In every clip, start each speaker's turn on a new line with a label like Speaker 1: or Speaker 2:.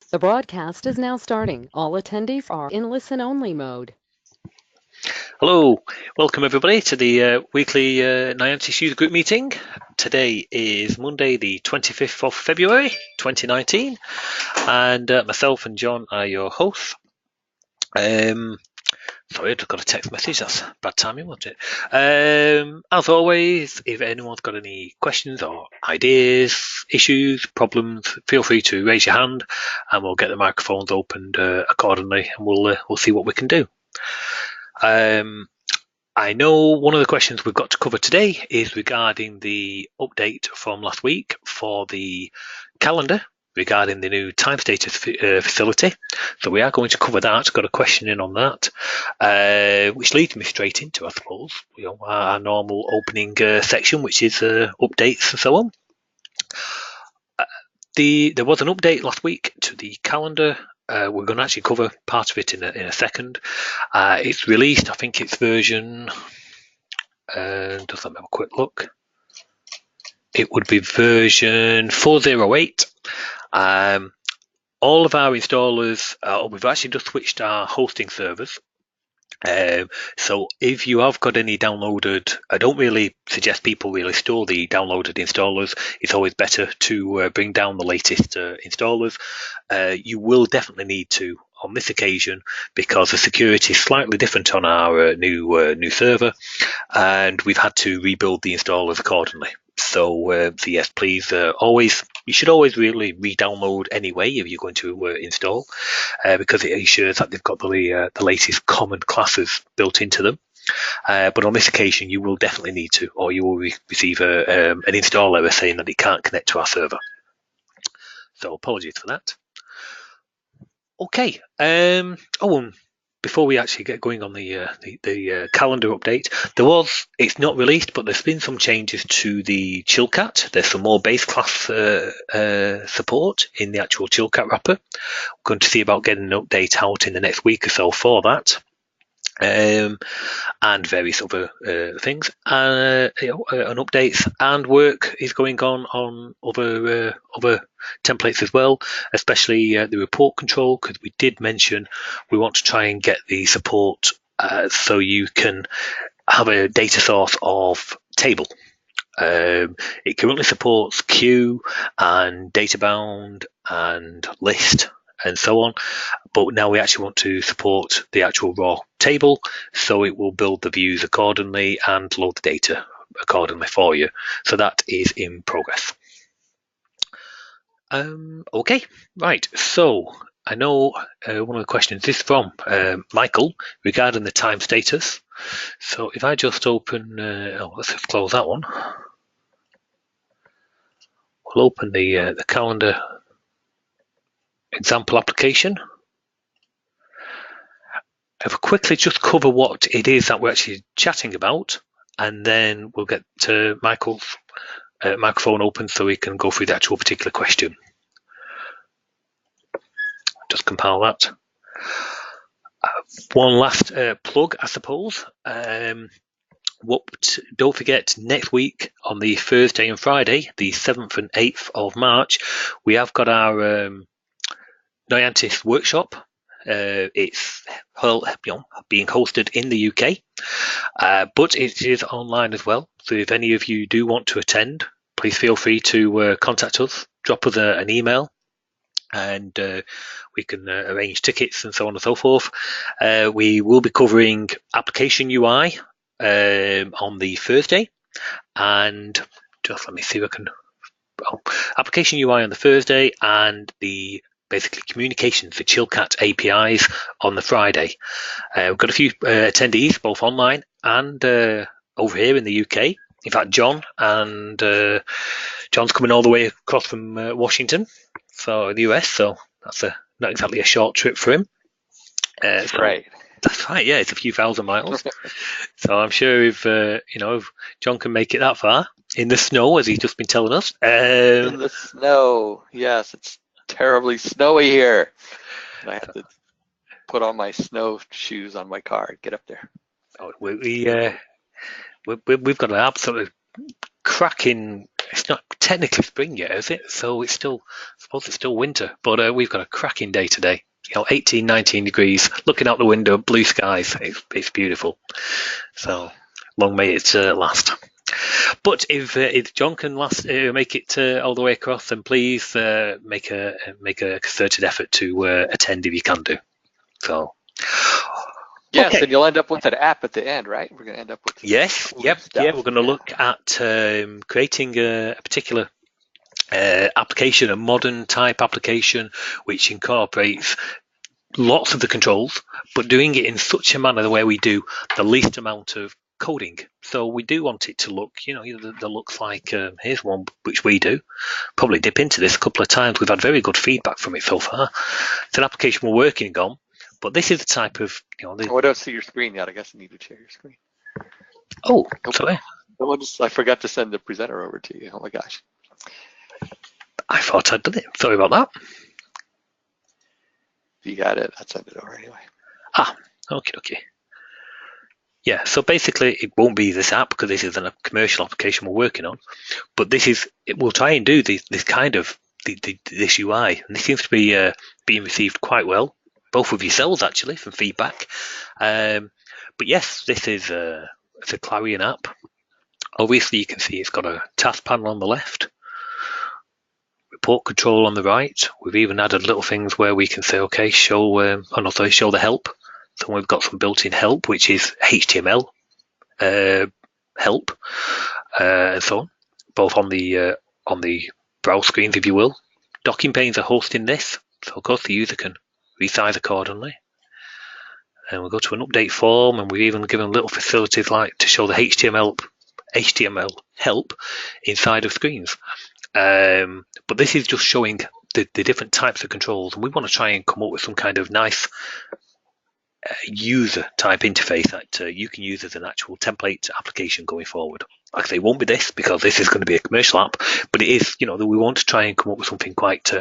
Speaker 1: The broadcast is now starting. All attendees are in listen-only mode.
Speaker 2: Hello, welcome everybody to the weekly Noyantis Usergroup meeting. Today is Monday the 25th of February 2019 and myself and John are your hosts. Sorry, I just got a text message, that's bad timing, wasn't it? As always, if anyone's got any questions or ideas, issues, problems, feel free to raise your hand and we'll get the microphones opened accordingly and we'll see what we can do. I know one of the questions we've got to cover today is regarding the update from last week for the calendar regarding the new time status facility. So we are going to cover that. Got a question in on that, which leads me straight into, I suppose, our normal opening section, which is updates and so on. There was an update last week to the calendar. We're going to actually cover part of it in a second. It's released, I think it's version, just let me have a quick look. It would be version 408. All of our installers, we've actually just switched our hosting servers. So if you have got any downloaded, I don't really suggest people really store the downloaded installers. It's always better to bring down the latest installers. You will definitely need to on this occasion because the security is slightly different on our new server, and we've had to rebuild the installers accordingly. So yes, please you should always really re-download anyway if you're going to install, because it ensures that they've got the latest common classes built into them. But on this occasion, you will definitely need to, or you will receive an install error saying that it can't connect to our server. So apologies for that. Okay. Before we actually get going on the calendar update, it's not released, but there's been some changes to the Chilcat. There's some more base class support in the actual Chilcat wrapper. We're going to see about getting an update out in the next week or so for that. And various other things, and updates, and work is going on other templates as well, especially the report control, because we did mention we want to try and get the support so you can have a data source of table. It currently supports queue and data bound and list and so on, but now we actually want to support the actual raw table, so it will build the views accordingly and load the data accordingly for you. So that is in progress. Okay, right, so I know one of the questions is from Michael regarding the time status. So if I just open, let's just close that one. We'll open the calendar example application. I'll quickly just cover what it is that we're actually chatting about, and then we'll get to Michael's microphone open so we can go through the actual particular question. Just compile that. One last plug, I suppose. Don't forget, next week on the Thursday and Friday, the 7th and 8th of March, we have got our Noyantis workshop. It's being hosted in the UK, but it is online as well. So if any of you do want to attend, please feel free to contact us, drop us an email, and we can arrange tickets and so on and so forth. We will be covering application UI on the Thursday, and just let me see if I can. Application UI on the Thursday, and the basically communications, the Chilcat APIs on the Friday. We've got a few attendees, both online and over here in the UK. In fact, John's coming all the way across from Washington, so the US. So that's not exactly a short trip for him.
Speaker 3: That's right.
Speaker 2: That's right. Yeah, it's a few thousand miles. So I'm sure if John can make it that far in the snow, as he's just been telling us.
Speaker 3: In the snow, yes, it's terribly snowy here. And I have to put on my snow shoes on my car and get up there.
Speaker 2: We've got an absolute cracking It's not technically spring yet, is it? So it's still, I suppose it's still winter. But we've got a cracking day today. 18, 19 degrees, looking out the window, blue skies. It's beautiful. So long may it last. But if John can make it all the way across, then please make a concerted effort to attend if you can do. So.
Speaker 3: Yes,
Speaker 2: Okay.
Speaker 3: and you'll end up with an app at the end, right? We're going to end up with
Speaker 2: Yes, yep,
Speaker 3: stuff.
Speaker 2: yeah. We're going to look at creating a particular application, a modern type application, which incorporates lots of the controls, but doing it in such a manner where we do the least amount of coding. So we do want it to look, that looks like here's one which we do. Probably dip into this a couple of times. We've had very good feedback from it so far. It's an application we're working on, but this is the type of,
Speaker 3: Oh, I don't see your screen yet. I guess I need to share your screen.
Speaker 2: Oh, sorry.
Speaker 3: I forgot to send the presenter over to you. Oh my gosh.
Speaker 2: I thought I'd done it. Sorry about that.
Speaker 3: If you got it, I'd send it over anyway.
Speaker 2: Okay. Yeah, so basically it won't be this app because this is a commercial application we're working on, but we'll try and do this kind of this UI, and this seems to be being received quite well, both with yourselves actually from feedback. But yes, this is it's a Clarion app. Obviously, you can see it's got a task panel on the left, report control on the right. We've even added little things where we can say, okay, show the help. So we've got some built-in help, which is HTML help, and so on, both on the browse screens, if you will. Docking panes are hosting this, so of course the user can resize accordingly. And we'll go to an update form, and we've even given little facilities like to show the HTML help inside of screens. But this is just showing the different types of controls, and we want to try and come up with some kind of nice user type interface that you can use as an actual template application going forward. Like I say, it won't be this because this is going to be a commercial app, but it is, that we want to try and come up with something quite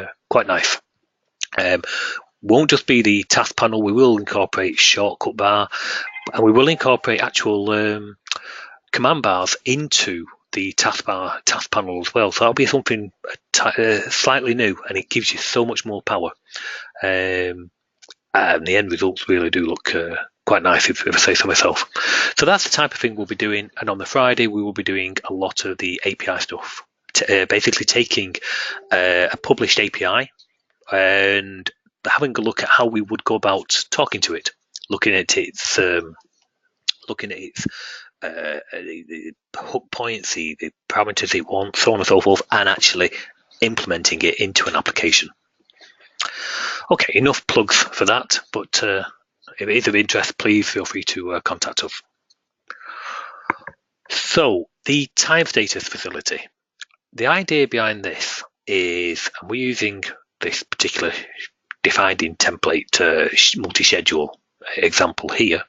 Speaker 2: nice. Won't just be the task panel. We will incorporate shortcut bar, and we will incorporate actual command bars into the task panel as well. So that'll be something slightly new, and it gives you so much more power. And the end results really do look quite nice, if I say so myself. So that's the type of thing we'll be doing. And on the Friday, we will be doing a lot of the API stuff, basically taking a published API and having a look at how we would go about talking to it, looking at its hook points, the parameters it wants, so on and so forth, and actually implementing it into an application. Okay, enough plugs for that, but if it is of interest, please feel free to contact us. So, the time status facility. The idea behind this is, and we're using this particular defined in template multi-schedule example here.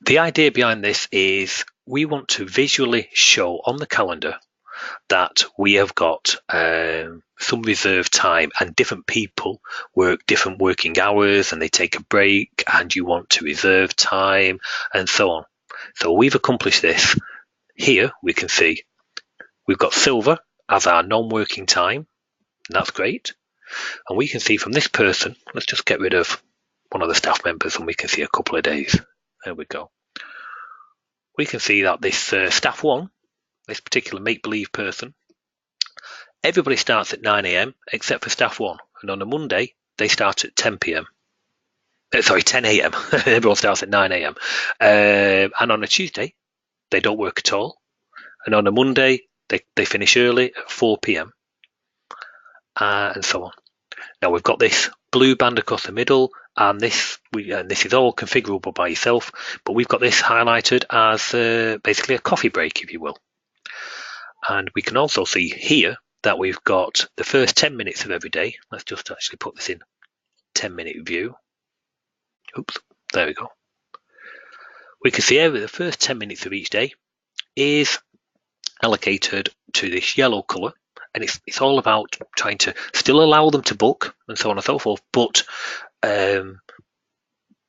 Speaker 2: The idea behind this is we want to visually show on the calendar that we have got some reserved time, and different people work different working hours and they take a break, and you want to reserve time and so on. So we've accomplished this. Here we can see we've got silver as our non-working time, and that's great. And we can see from this person, let's just get rid of one of the staff members and we can see a couple of days. There we go. We can see that this staff one, this particular make-believe person, everybody starts at 9 a.m. except for staff one. And on a Monday, they start at 10 p.m. 10 a.m. Everyone starts at 9 a.m. And on a Tuesday, they don't work at all. And on a Monday, they finish early at 4 p.m. And so on. Now we've got this blue band across the middle, and this is all configurable by yourself, but we've got this highlighted as basically a coffee break, if you will. And we can also see here that we've got the first 10 minutes of every day. Let's just actually put this in 10-minute view. Oops, there we go. We can see the first 10 minutes of each day is allocated to this yellow colour, and it's all about trying to still allow them to book and so on and so forth, but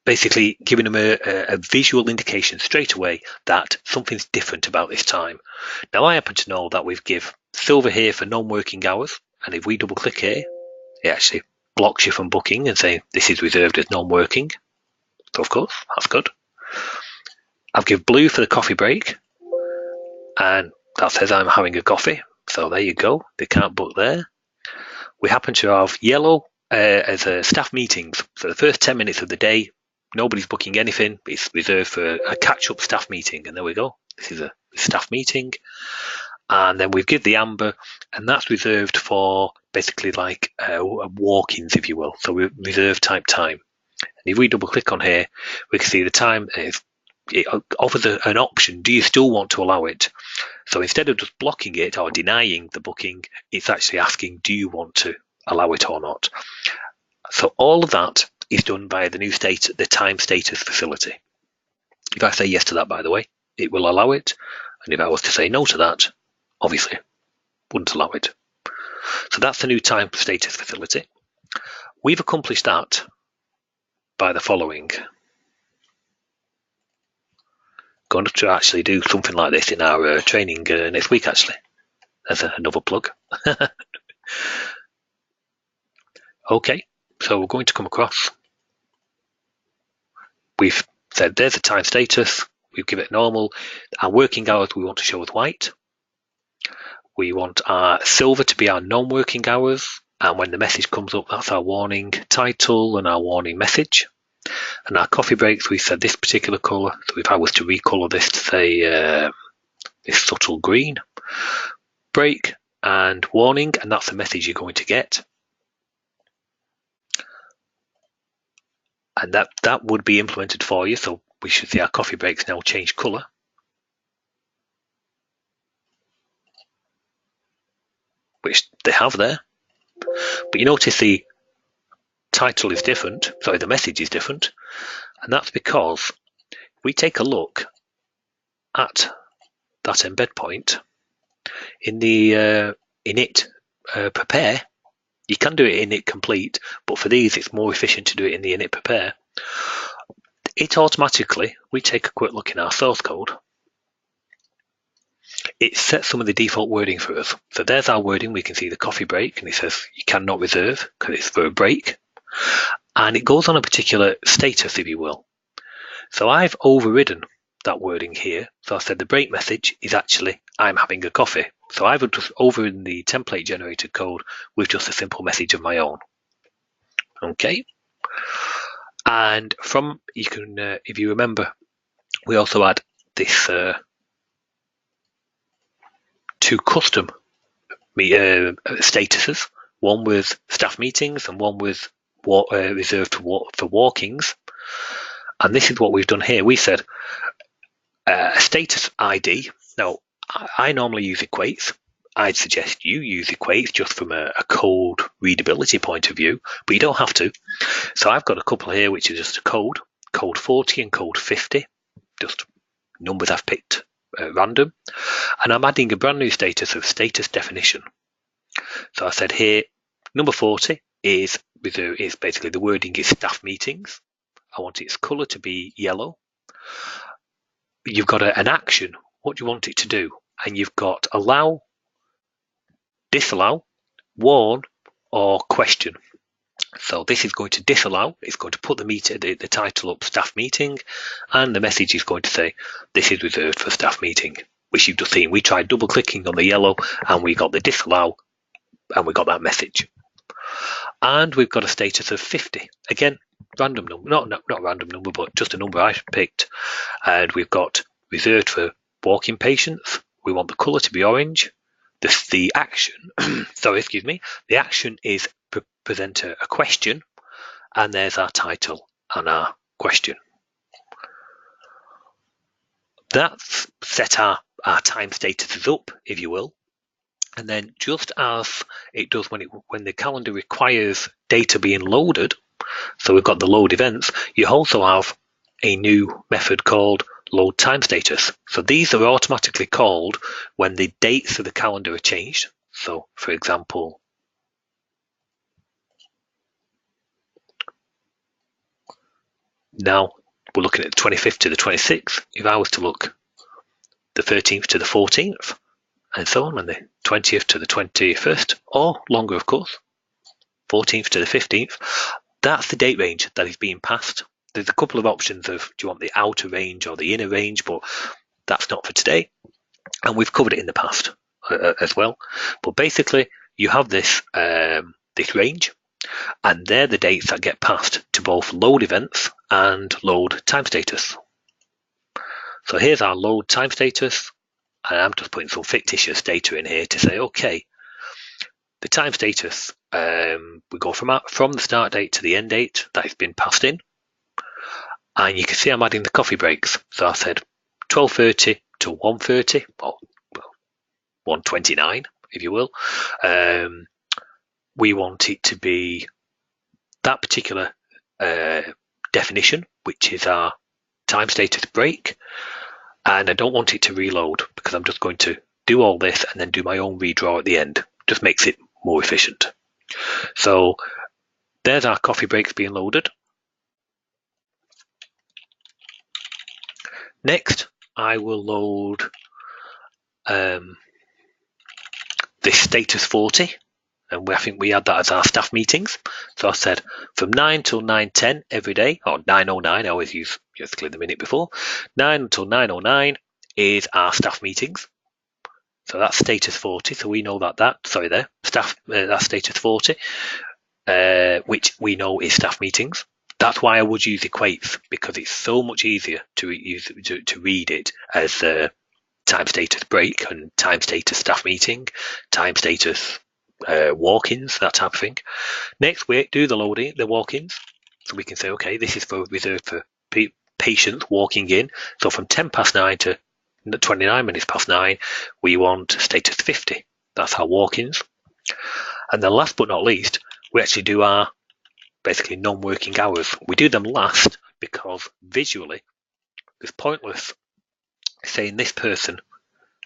Speaker 2: basically giving them a visual indication straight away that something's different about this time. Now I happen to know that we've give silver here for non-working hours, and if we double click here, it actually blocks you from booking and say this is reserved as non-working. So of course, that's good. I've give blue for the coffee break, and that says I'm having a coffee. So there you go, they can't book there. We happen to have yellow as a staff meetings. So the first 10 minutes of the day, nobody's booking anything. It's reserved for a catch-up staff meeting. And there we go. This is a staff meeting. And then we've given the amber, and that's reserved for basically like walk-ins, if you will. So we reserve type time. And if we double click on here, we can see the time it offers an option. Do you still want to allow it? So instead of just blocking it or denying the booking, it's actually asking, do you want to allow it or not? So all of that is done by the new the time status facility. If I say yes to that, by the way, it will allow it. And if I was to say no to that, obviously wouldn't allow it. So that's the new time status facility. We've accomplished that by the following. Going to actually do something like this in our training next week, actually. There's another plug. Okay, so we're going to come across. We've said there's a time status. We've given it normal. Our working hours we want to show as white. We want our silver to be our non-working hours. And when the message comes up, that's our warning title and our warning message. And our coffee breaks, we said this particular colour. So if I was to recolour this to say this subtle green, break and warning, and that's the message you're going to get. And that would be implemented for you. So we should see our coffee breaks now change colour. Which they have there. But you notice the title is different. Sorry, the message is different. And that's because we take a look at that embed point in the init prepare. You can do it in init complete, but for these it's more efficient to do it in the init prepare. It automatically, we take a quick look in our source code. It sets some of the default wording for us. So there's our wording. We can see the coffee break, and it says you cannot reserve because it's for a break. And it goes on a particular status, if you will. So I've overridden that wording here. So I said the break message is actually I'm having a coffee. So I've just overridden the template generated code with just a simple message of my own. Okay. And from you can, if you remember, we also add this two custom statuses. One with staff meetings and one with reserved for walkings. And this is what we've done here. We said a status ID. Now, I normally use equates. I'd suggest you use equates just from a code readability point of view, but you don't have to. So I've got a couple here which are just a code 40 and code 50, just numbers I've picked random. And I'm adding a brand new status of status definition. So I said here, number 40 is basically the wording is staff meetings. I want its color to be yellow. You've got an action. What do you want it to do? And you've got allow, disallow, warn, or question. So this is going to disallow. It's going to put the title up staff meeting, and the message is going to say this is reserved for staff meeting, which you've just seen. We tried double clicking on the yellow and we got the disallow and we got that message. And we've got a status of 50. Again, random number, not random number, but just a number I picked. And we've got reserved for walk-in patients. We want the color to be orange. The action, the action is present a question, and there's our title and our question. That's set our time statuses up, if you will. And then just as it does when the calendar requires data being loaded, so we've got the load events, you also have a new method called load time status. So these are automatically called when the dates of the calendar are changed. So for example, Now we're looking at the 25th to the 26th. If I was to look the 13th to the 14th, and so on, and the 20th to the 21st, or longer, of course, 14th to the 15th, that's the date range that is being passed. There's a couple of options of do you want the outer range or the inner range, but that's not for today. And we've covered it in the past as well. But basically, you have this this range, and they're the dates that get passed to both load events and load time status. So here's our load time status, and I'm just putting some fictitious data in here to say, okay, the time status, we go from the start date to the end date that has been passed in, and you can see I'm adding the coffee breaks. So I said 12:30 to 1:30, or 1:29, if you will. We want it to be that particular definition, which is our time status break, and I don't want it to reload because I'm just going to do all this and then do my own redraw at the end. Just makes it more efficient. So there's our coffee breaks being loaded. Next, I will load this status 40, and I think we had that as our staff meetings. So I said from 9 till 9:10 every day, or 9:09, I always use basically the minute before. 9 until 9:09 is our staff meetings. So that's status 40. So we know that's status 40, which we know is staff meetings. That's why I would use equates, because it's so much easier to read it as time status break and time status staff meeting, time status walk-ins, that type of thing. Next, we do the walk-ins. So we can say, okay, this is reserved for patients walking in. So from 10 past 9 to 29 minutes past 9, we want status 50. That's our walk-ins. And then last but not least, we actually do our basically non-working hours. We do them last because visually it's pointless saying this person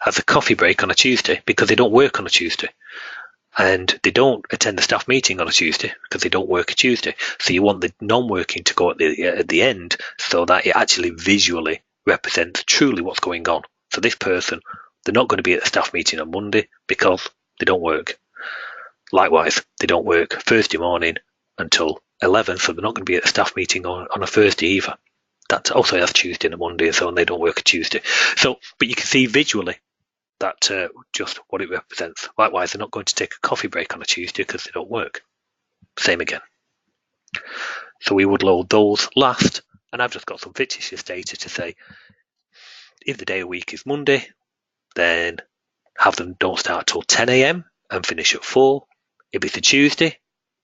Speaker 2: has a coffee break on a Tuesday because they don't work on a Tuesday, and they don't attend the staff meeting on a Tuesday because they don't work a Tuesday. So you want the non-working to go at the end so that it actually visually represents truly what's going on. So this person, they're not going to be at the staff meeting on Monday because they don't work. Likewise, they don't work Thursday morning until 11, so they're not going to be at the staff meeting on a Thursday either. That's Tuesday and a Monday, and so on. They don't work a Tuesday. So, but you can see visually that just what it represents. Likewise, they're not going to take a coffee break on a Tuesday because they don't work. Same again. So we would load those last, and I've just got some fictitious data to say if the day of week is Monday, then have them don't start till 10 a.m. and finish at 4. If it's a Tuesday,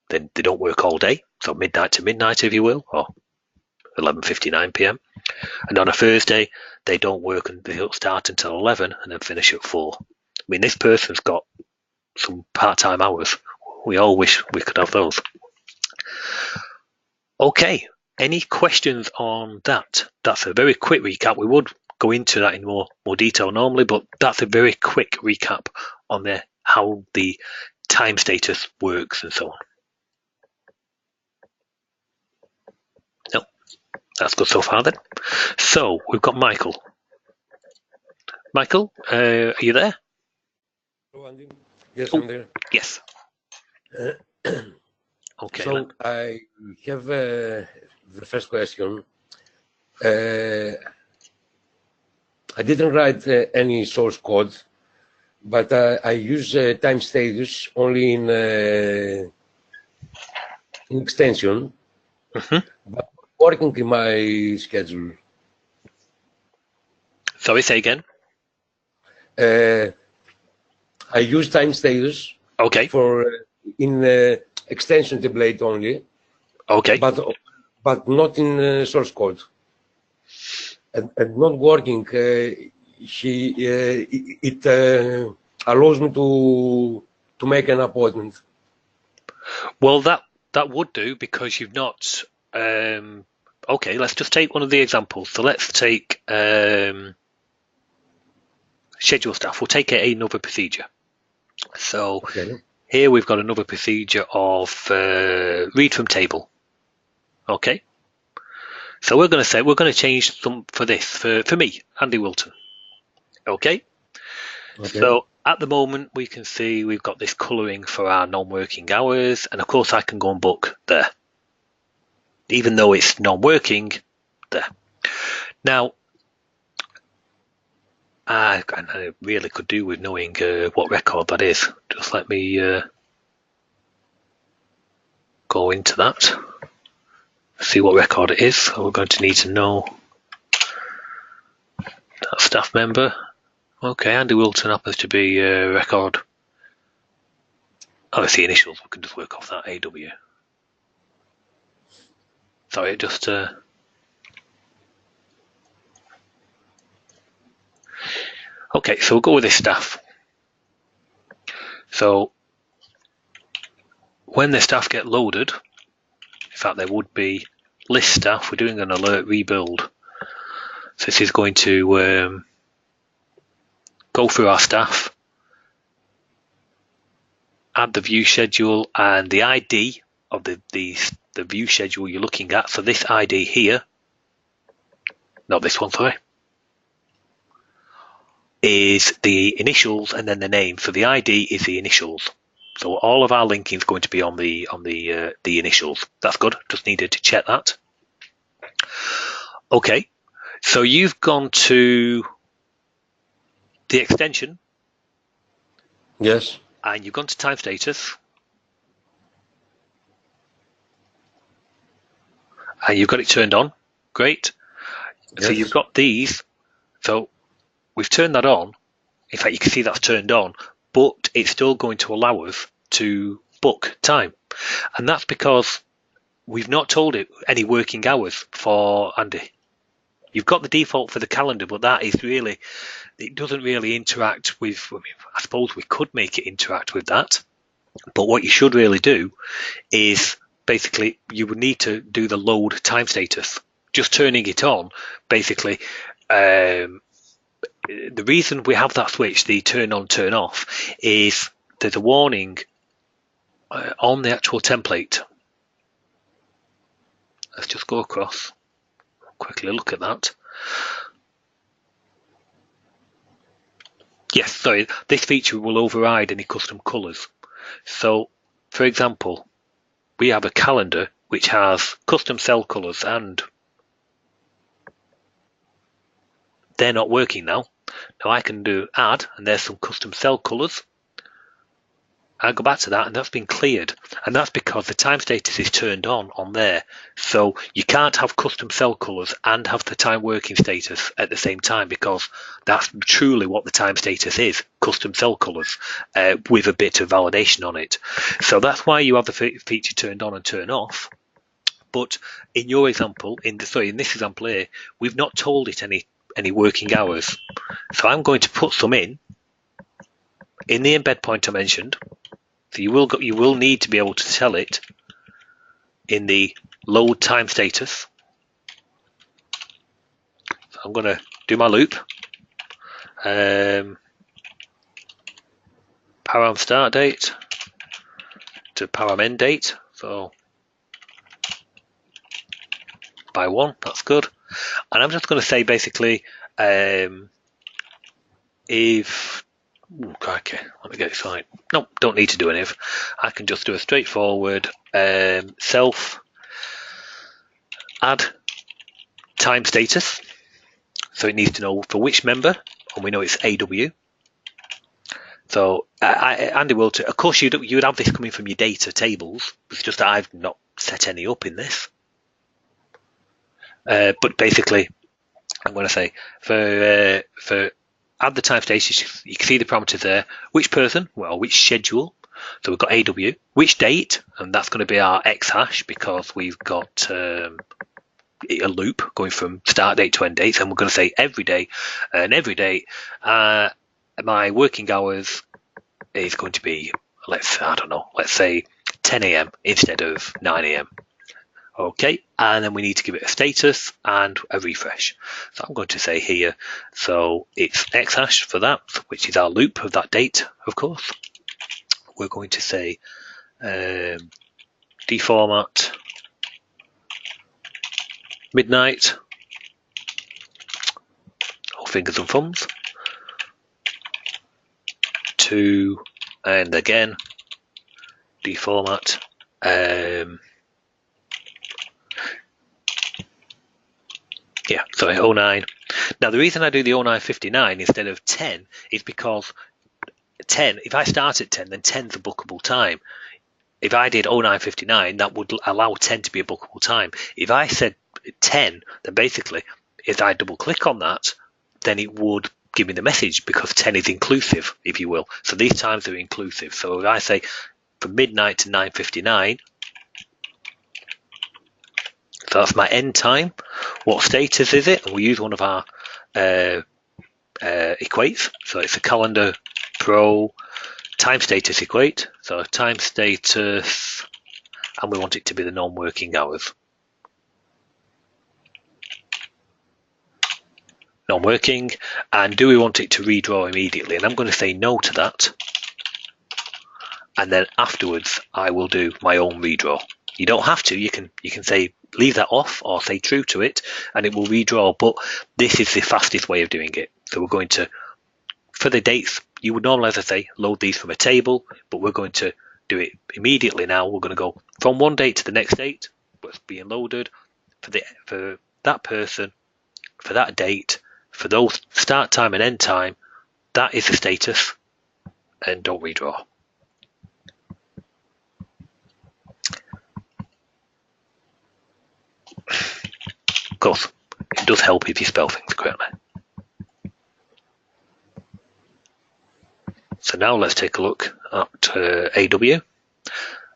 Speaker 2: then they don't work all day, so midnight to midnight, if you will, or 11:59 p.m. And on a Thursday, they don't work and they don't start until 11 and then finish at 4. I mean, this person's got some part-time hours. We all wish we could have those. Okay, any questions on that? That's a very quick recap. We would go into that in more detail normally, but that's a very quick recap on how the time status works and so on. No, that's good so far then. So we've got Michael. Michael, are you there?
Speaker 4: Hello, Andy. Yes, I'm there.
Speaker 2: Yes. Okay.
Speaker 4: So I have the first question. I didn't write any source code, but I use time status only in extension, but working in my schedule.
Speaker 2: Sorry, say again.
Speaker 4: I use time status for in extension template only.
Speaker 2: Okay.
Speaker 4: But not in source code. And not working. It allows me to make an appointment.
Speaker 2: Well, that would do because you've not. Okay, let's just take one of the examples. So let's take schedule staff. We'll take another procedure. So here we've got another procedure of read from table. Okay. So we're going to change some for this for me, Andy Wilton. Okay. So at the moment we can see we've got this colouring for our non-working hours, and of course I can go and book there, even though it's non-working there. Now, I really could do with knowing what record that is. Just let me go into that, see what record it is. So we're going to need to know that staff member. Okay, Andy Wilton happens to be record. Oh, it's the initials. We can just work off that AW. Sorry, just okay, so we'll go with this staff. So when the staff get loaded, in fact there would be list staff, we're doing an alert rebuild. So this is going to go through our staff, add the view schedule and the ID of the view schedule you're looking at. So this ID here, not this one, sorry, is the initials and then the name. So the ID is the initials. So all of our linking is going to be on the initials. That's good. Just needed to check that. Okay, so you've gone to the extension.
Speaker 4: Yes.
Speaker 2: And you've gone to time status. And you've got it turned on. Great. Yes. So you've got these. So we've turned that on. In fact, you can see that's turned on, but it's still going to allow us to book time. And that's because we've not told it any working hours for Andy. You've got the default for the calendar, but that is really, it doesn't really interact with, I suppose we could make it interact with that. But what you should really do is basically you would need to do the load time status. Just turning it on, basically, the reason we have that switch, the turn on, turn off, is there's a warning on the actual template. Let's just go across, quickly look at that. Yes, sorry, this feature will override any custom colours. So, for example, we have a calendar which has custom cell colours and they're not working now. Now I can do add and there's some custom cell colours. I go back to that and that's been cleared, and that's because the time status is turned on there. So you can't have custom cell colours and have the time working status at the same time, because that's truly what the time status is, custom cell colours with a bit of validation on it. So that's why you have the feature turned on and turn off. But in your example, in this example here, we've not told it any working hours. So I'm going to put some in the embed point I mentioned. So you will need to be able to tell it in the load time status. So I'm going to do my loop. Param start date to param end date. So by 1, that's good. And I'm just going to say basically if okay, let me get it right. No, don't need to do an if. I can just do a straightforward self add time status. So it needs to know for which member, and we know it's AW. So Andy Wilton, of course you would have this coming from your data tables. It's just that I've not set any up in this. But basically, I'm going to say for add the time status, you can see the parameters there. Which person? Well, which schedule? So we've got AW. Which date? And that's going to be our X hash, because we've got a loop going from start date to end date. And we're going to say every day. And every day, my working hours is going to be, let's say 10 a.m. instead of 9 a.m. Okay, and then we need to give it a status and a refresh. So I'm going to say here, so it's X hash for that, which is our loop of that date, of course. We're going to say deformat midnight, or fingers and thumbs, 2, and again, deformat. Yeah, sorry, 09. Now the reason I do the 09:59 instead of 10 is because 10, if I start at 10, then 10's a bookable time. If I did 09:59, that would allow 10 to be a bookable time. If I said 10, then basically, if I double click on that, then it would give me the message because 10 is inclusive, if you will. So these times are inclusive. So if I say from midnight to 9:59, so that's my end time. What status is it? And we use one of our equates. So it's a CalendarPro time status equate. So time status, and we want it to be the non-working hours. Non-working, and do we want it to redraw immediately? And I'm going to say no to that. And then afterwards, I will do my own redraw. You don't have to. You can say leave that off or say true to it, and it will redraw. But this is the fastest way of doing it. So we're going to, for the dates, you would normally, as I say, load these from a table, but we're going to do it immediately now. We're going to go from one date to the next date, what's being loaded for that person, for that date, for those start time and end time. That is the status, and don't redraw. Of course, it does help if you spell things correctly. So now let's take a look at AW.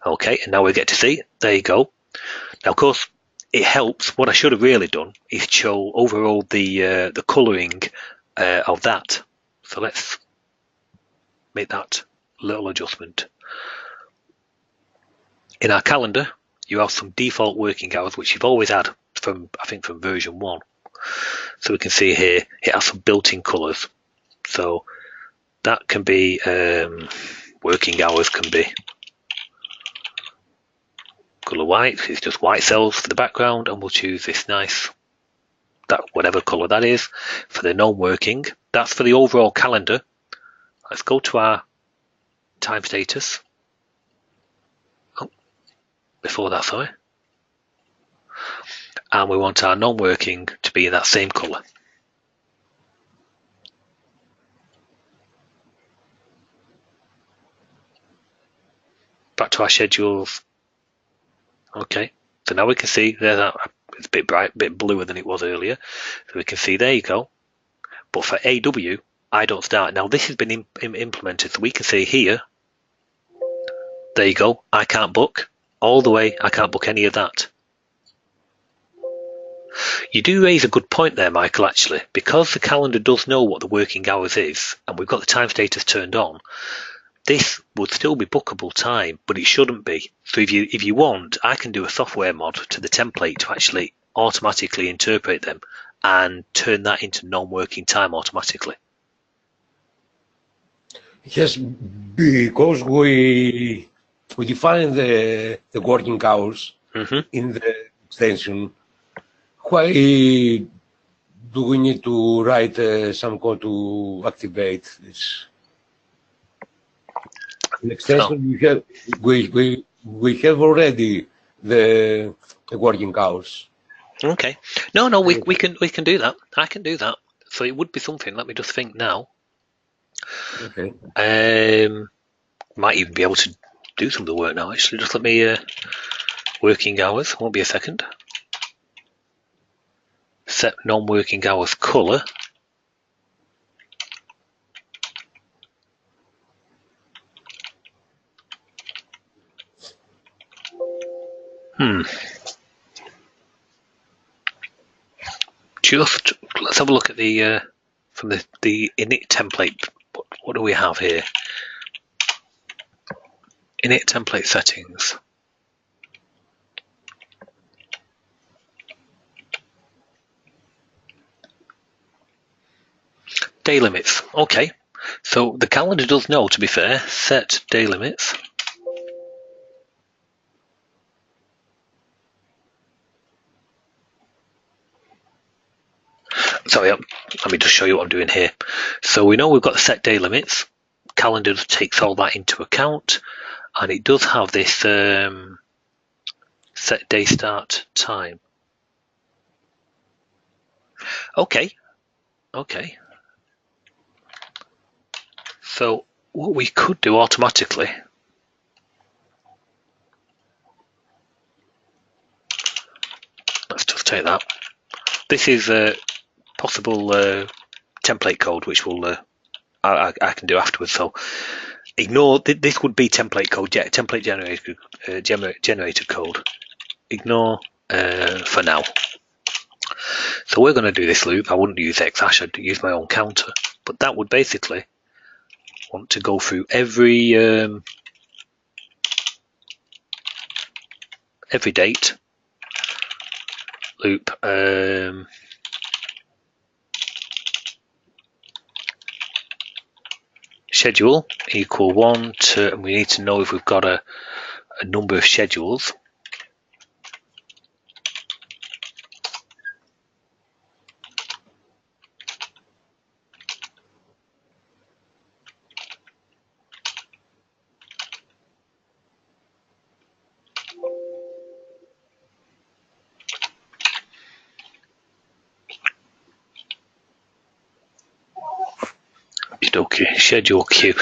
Speaker 2: Okay, and now we get to see, there you go. Now, of course, it helps. What I should have really done is show overall the colouring of that. So let's make that little adjustment. In our calendar, you have some default working hours, which you've always had from, I think, from version 1. So we can see here, it has some built-in colours. So that can be, working hours can be colour white. It's just white cells for the background, and we'll choose this nice, that whatever colour that is. For the non-working, that's for the overall calendar. Let's go to our time status. Oh, before that, sorry. And we want our non-working to be in that same colour. Back to our schedules. Okay, so now we can see there's that, it's a bit bright, a bit bluer than it was earlier. So we can see, there you go. But for AW, I don't start. Now this has been implemented, so we can see here, there you go, I can't book. All the way, I can't book any of that. You do raise a good point there, Michael, actually. Because the calendar does know what the working hours is, and we've got the time status turned on, this would still be bookable time, but it shouldn't be. So if you want, I can do a software mod to the template to actually automatically interpret them and turn that into non-working time automatically.
Speaker 4: Yes, because we define the working hours in the extension. Why do we need to write some code to activate this? In extension, we have already the working hours.
Speaker 2: Okay. No, we can do that. I can do that. So it would be something. Let me just think now.
Speaker 4: Okay.
Speaker 2: Might even be able to do some of the work now. Actually, just let me working hours. Won't be a second. Set non-working hours color. Just let's have a look at the from the init template. What do we have here? Init template settings. Day limits. Okay, so the calendar does know, to be fair. Set day limits. Sorry, let me just show you what I'm doing here. So we know we've got the set day limits. Calendar takes all that into account, and it does have this set day start time. Okay. So what we could do automatically, let's just take that. This is a possible template code, which I can do afterwards. So ignore this would be template code, template generated code. Ignore for now. So we're going to do this loop. I wouldn't use Xhash, I'd use my own counter, but that would basically want to go through every date loop. Schedule equal 1 to, and we need to know if we've got a number of schedules. Okay, schedule queue.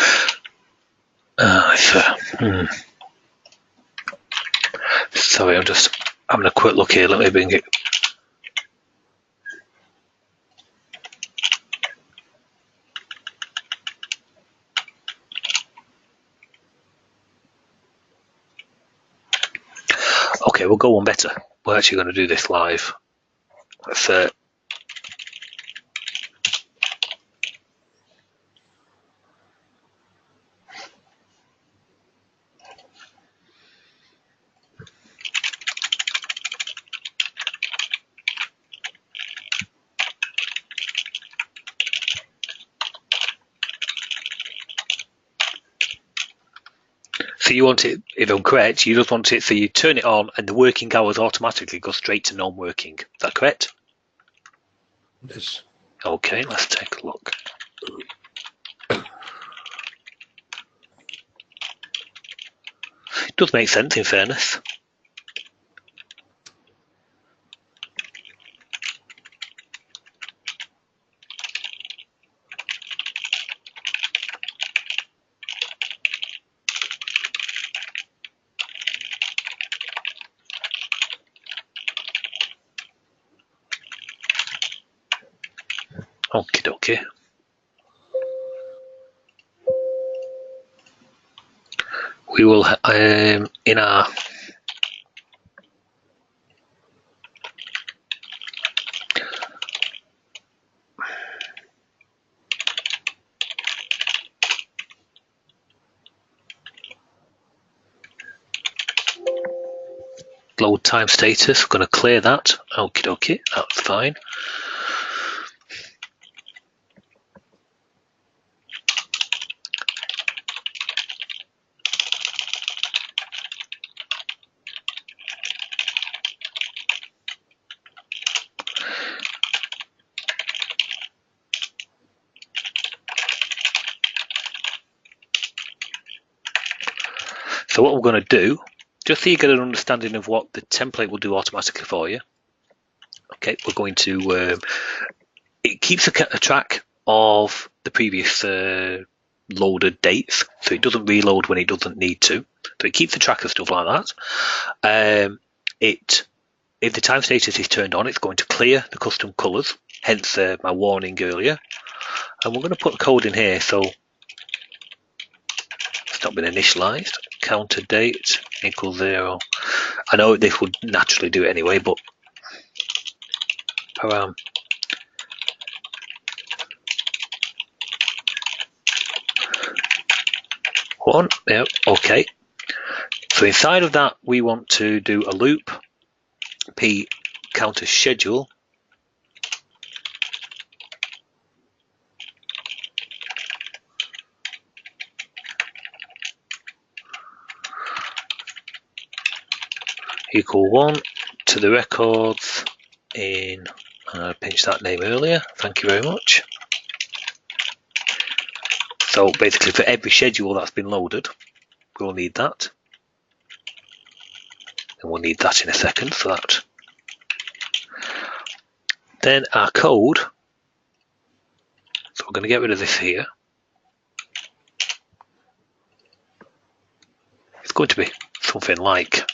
Speaker 2: Sorry, I'm just having a quick look here. Let me bring it. Okay, we'll go one better. We're actually going to do this live. Let's so you want it, if I'm correct, you just want it so you turn it on and the working hours automatically go straight to non-working. Is that correct?
Speaker 4: Yes.
Speaker 2: Okay, let's take a look. It does make sense, in fairness. Okie dokie. We will, in our load time status, we're going to clear that. Okie dokie, that's fine. So what we're going to do, just so you get an understanding of what the template will do automatically for you. Okay, we're going to, it keeps a track of the previous loaded dates, so it doesn't reload when it doesn't need to. So it keeps a track of stuff like that. If the time status is turned on, it's going to clear the custom colors, hence my warning earlier. And we're going to put the code in here, so it's not been initialized. Counter date equals 0. I know this would naturally do it anyway, but param one. Yeah, okay. So inside of that, we want to do a loop. P counter schedule equal 1 to the records in I pinched that name earlier. Thank you very much. So basically for every schedule that's been loaded, we'll need that. And we'll need that in a second for that. Then our code. So we're going to get rid of this here. It's going to be something like.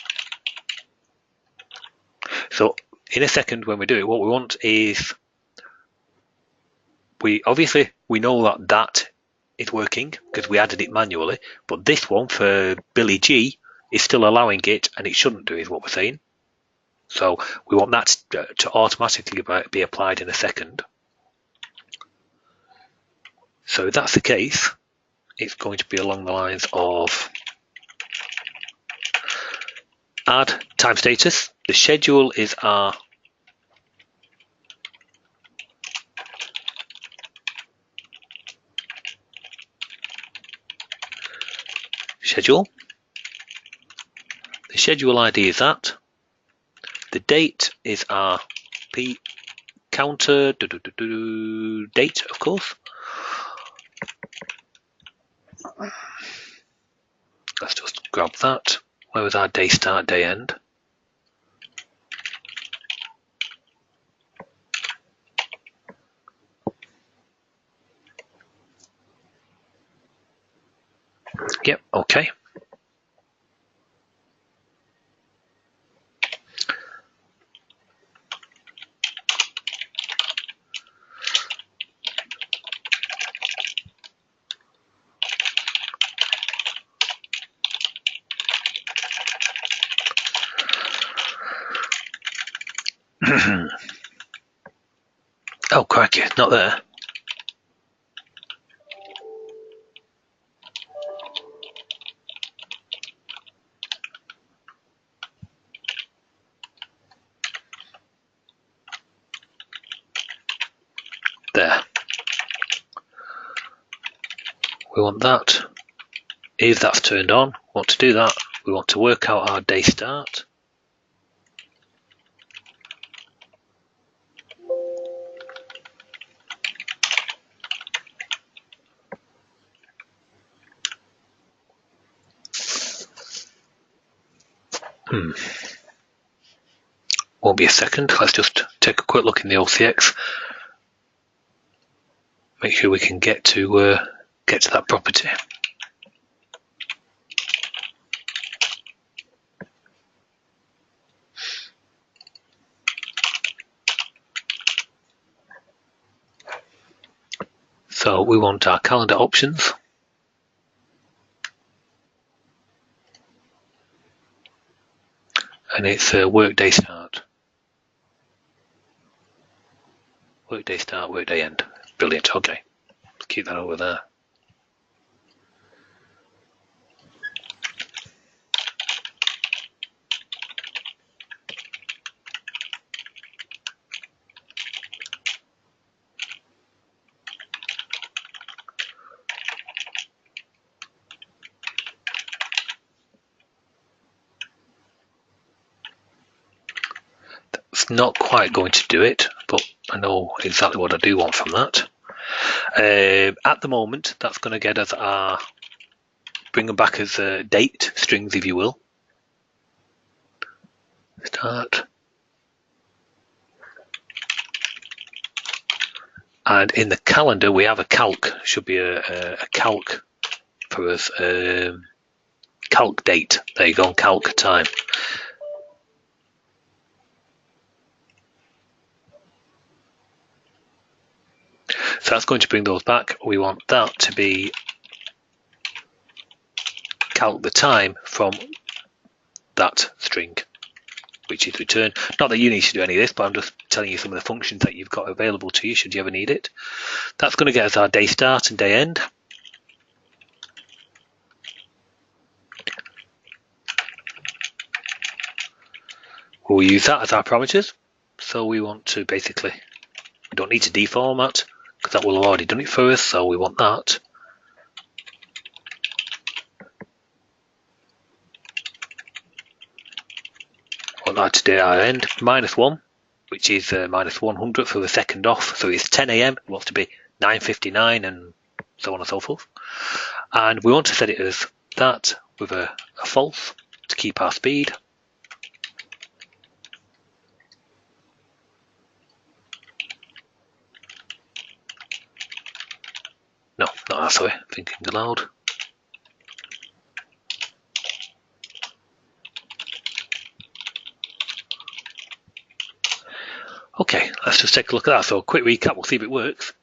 Speaker 2: So in a second when we do it, what we want is, we know that is working because we added it manually, but this one for Billy G is still allowing it, and it shouldn't do is what we're saying. So we want that to automatically be applied in a second. So if that's the case, it's going to be along the lines of add time status. The schedule is our schedule. The schedule ID is that. The date is our P counter date, of course. Let's just grab that. Where was our day start, day end? Yep, okay. Oh, crikey, not there. There. We want that. If that's turned on, we want to do that. We want to work out our day start. Won't be a second. Let's just take a quick look in the OCX. Make sure we can get to that property. So we want our calendar options. And it's workday start. Workday start, workday end. Brilliant, okay. Let's keep that over there. It's not quite going to do it, but I know exactly what I do want from that. At the moment, that's going to get us our, bring them back as date strings, if you will. Start. And in the calendar, we have a calc. Should be a calc for us. Calc date. There you go, calc time. So that's going to bring those back. We want that to be calc the time from that string, which is return. Not that you need to do any of this, but I'm just telling you some of the functions that you've got available to you should you ever need it. That's going to get us our day start and day end. We'll use that as our parameters. So we want to basically, we don't need to deformat because that will have already done it for us, so we want that. Want that to do our end, -1. which is minus 100 for the second off. So it's 10 a.m. It wants to be 9:59 and so on and so forth. And we want to set it as that with a false to keep our speed. No, not that, sorry, thinking aloud. Okay, let's just take a look at that. So a quick recap, we'll see if it works.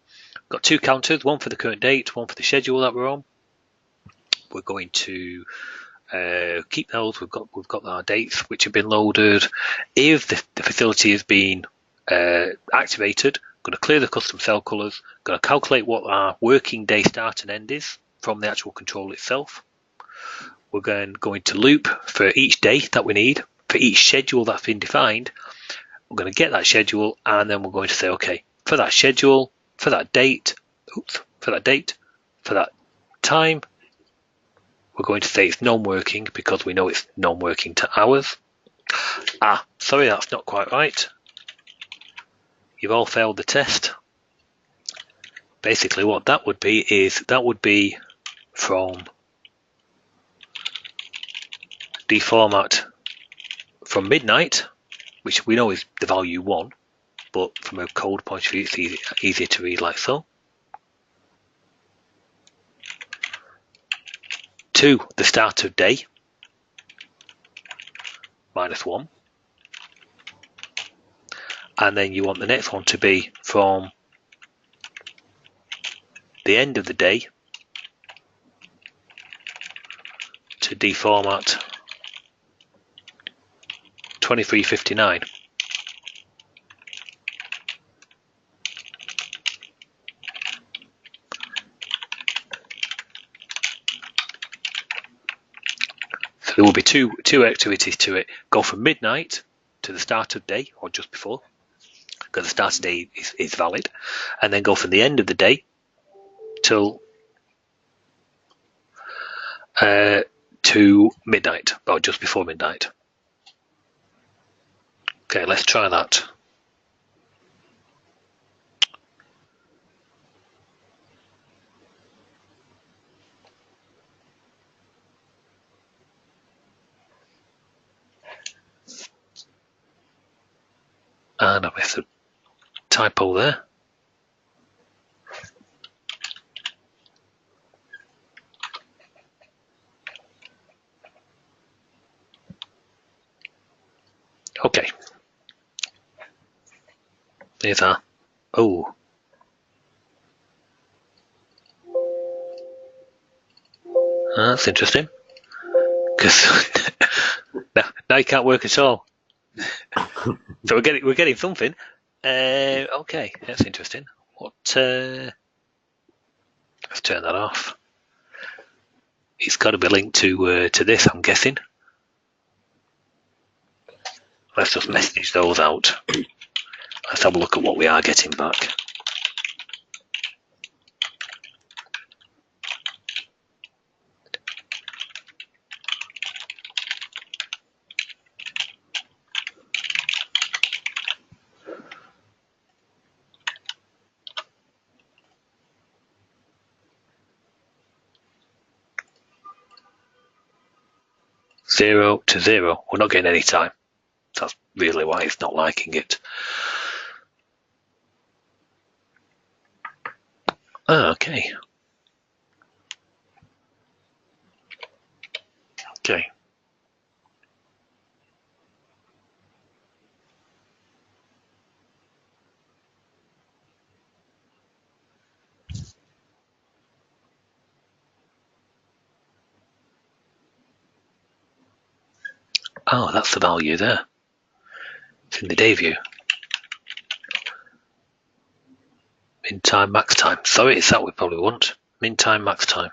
Speaker 2: Got two counters, one for the current date, one for the schedule that we're on. We're going to keep those. We've got our dates which have been loaded. If the facility has been activated, going to clear the custom cell colors, going to calculate what our working day start and end is from the actual control itself. We're going to loop for each day that we need, for each schedule that's been defined. We're going to get that schedule, and then we're going to say, okay, for that schedule, for that date, for that time, we're going to say it's non-working because we know it's non-working to hours. Sorry, that's not quite right. You've all failed the test. Basically what that would be is that would be from deformat from midnight, which we know is the value 1, but from a code point of view it's easier to read like so, to the start of day, minus 1. And then you want the next one to be from the end of the day to deformat 23:59. So there will be two activities to it. Go from midnight to the start of day, or just before, because the start of day is valid, and then go from the end of the day till to midnight, or just before midnight. Okay, let's try that. And I missed a typo there. Okay. There's our, oh. That's interesting. Because now you can't work at all. So we're getting something. Okay, that's interesting. What? Let's turn that off. It's got to be linked to this, I'm guessing. Let's just message those out. Let's have a look at what we are getting back. Zero to 0. We're not getting any time. That's really why it's not liking it. Okay. Okay. Oh, that's the value there. It's in the day view. Min time, max time. Sorry, it's that we probably want. Min time, max time.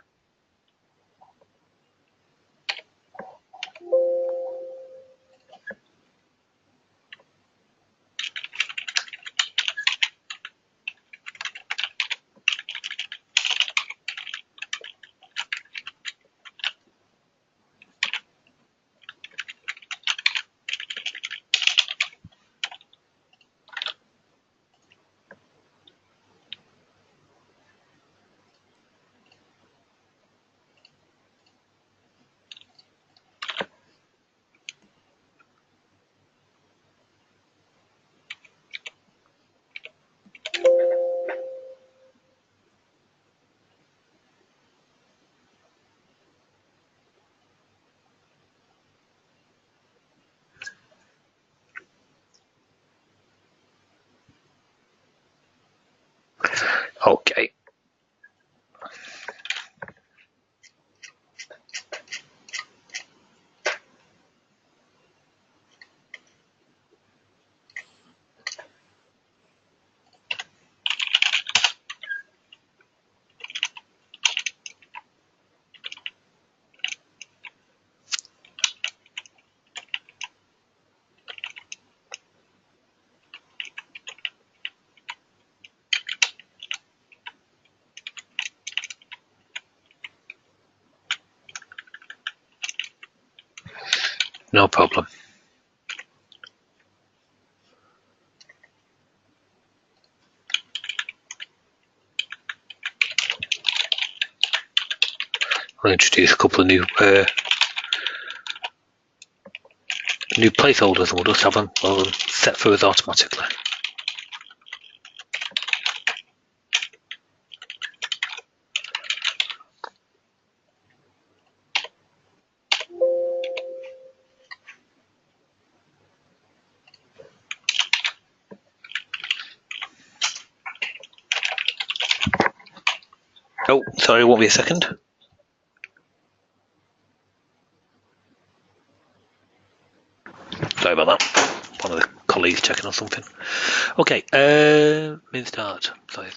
Speaker 2: problem. I'll introduce a couple of new placeholders, and we'll just have them set for us automatically. Oh, sorry, won't be a second. Sorry about that. One of the colleagues checking on something. Okay, main start. Sorry.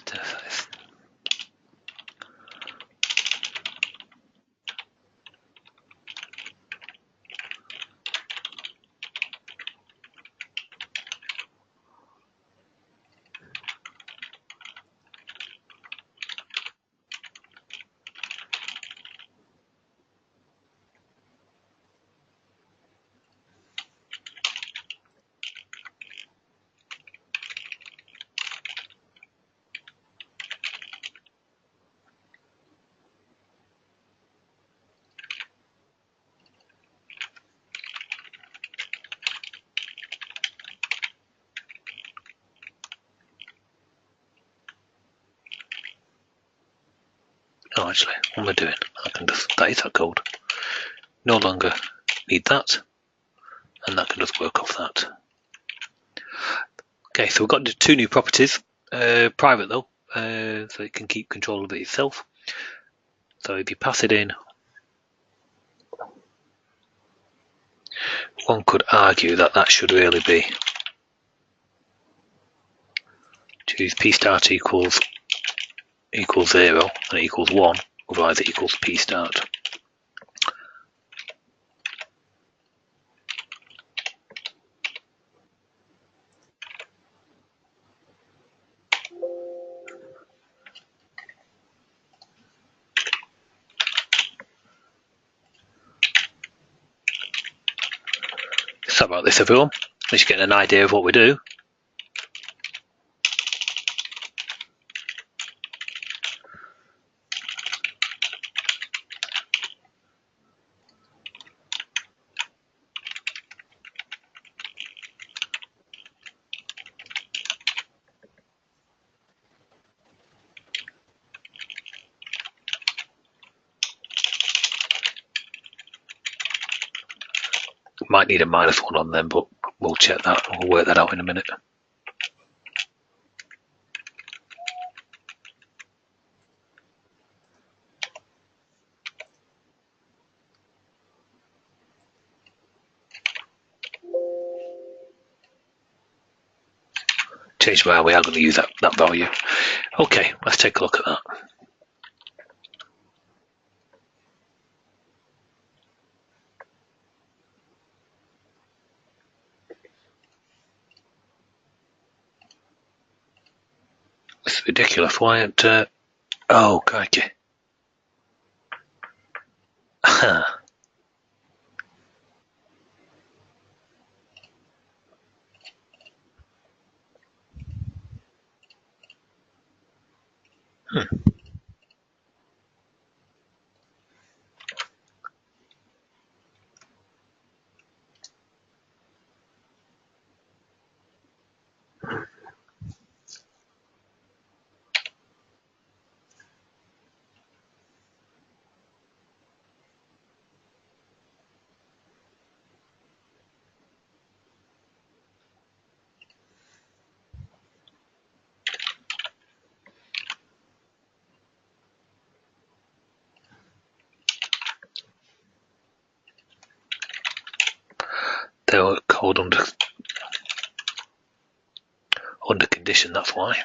Speaker 2: Oh, actually, what am I doing? I can just, that is that code. No longer need that, and that can just work off that. Okay, so we've got two new properties. Private though, so it can keep control of it itself. So if you pass it in, one could argue that that should really be choose p start equals 0 and it equals 1, otherwise it equals p start. Sorry about this, everyone. Just getting an idea of what we do. Might need a -1 on them, but we'll check that. We'll work that out in a minute. Change my mind, we are going to use that value. Okay, let's take a look at that. It's ridiculous. Why aren't... oh, crikey. They were called under condition, that's why.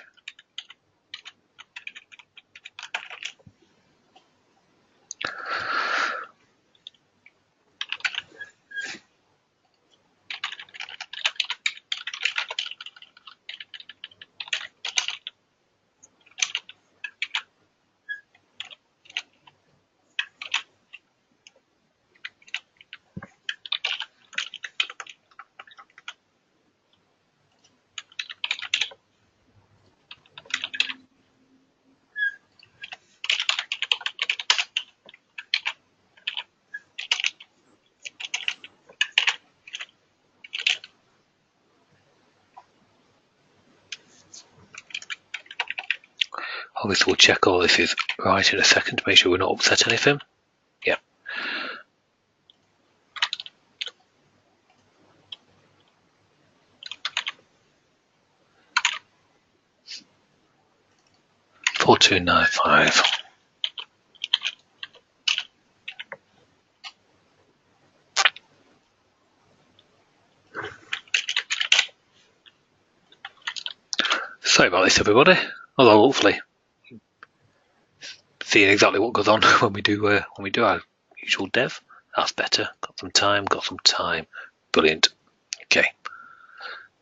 Speaker 2: Obviously, we'll check all this is right in a second to make sure we're not upset anything. Yeah. $4,295. Sorry about this, everybody. Although hopefully, seeing exactly what goes on when we do our usual dev. That's better. Got some time. Brilliant. Okay.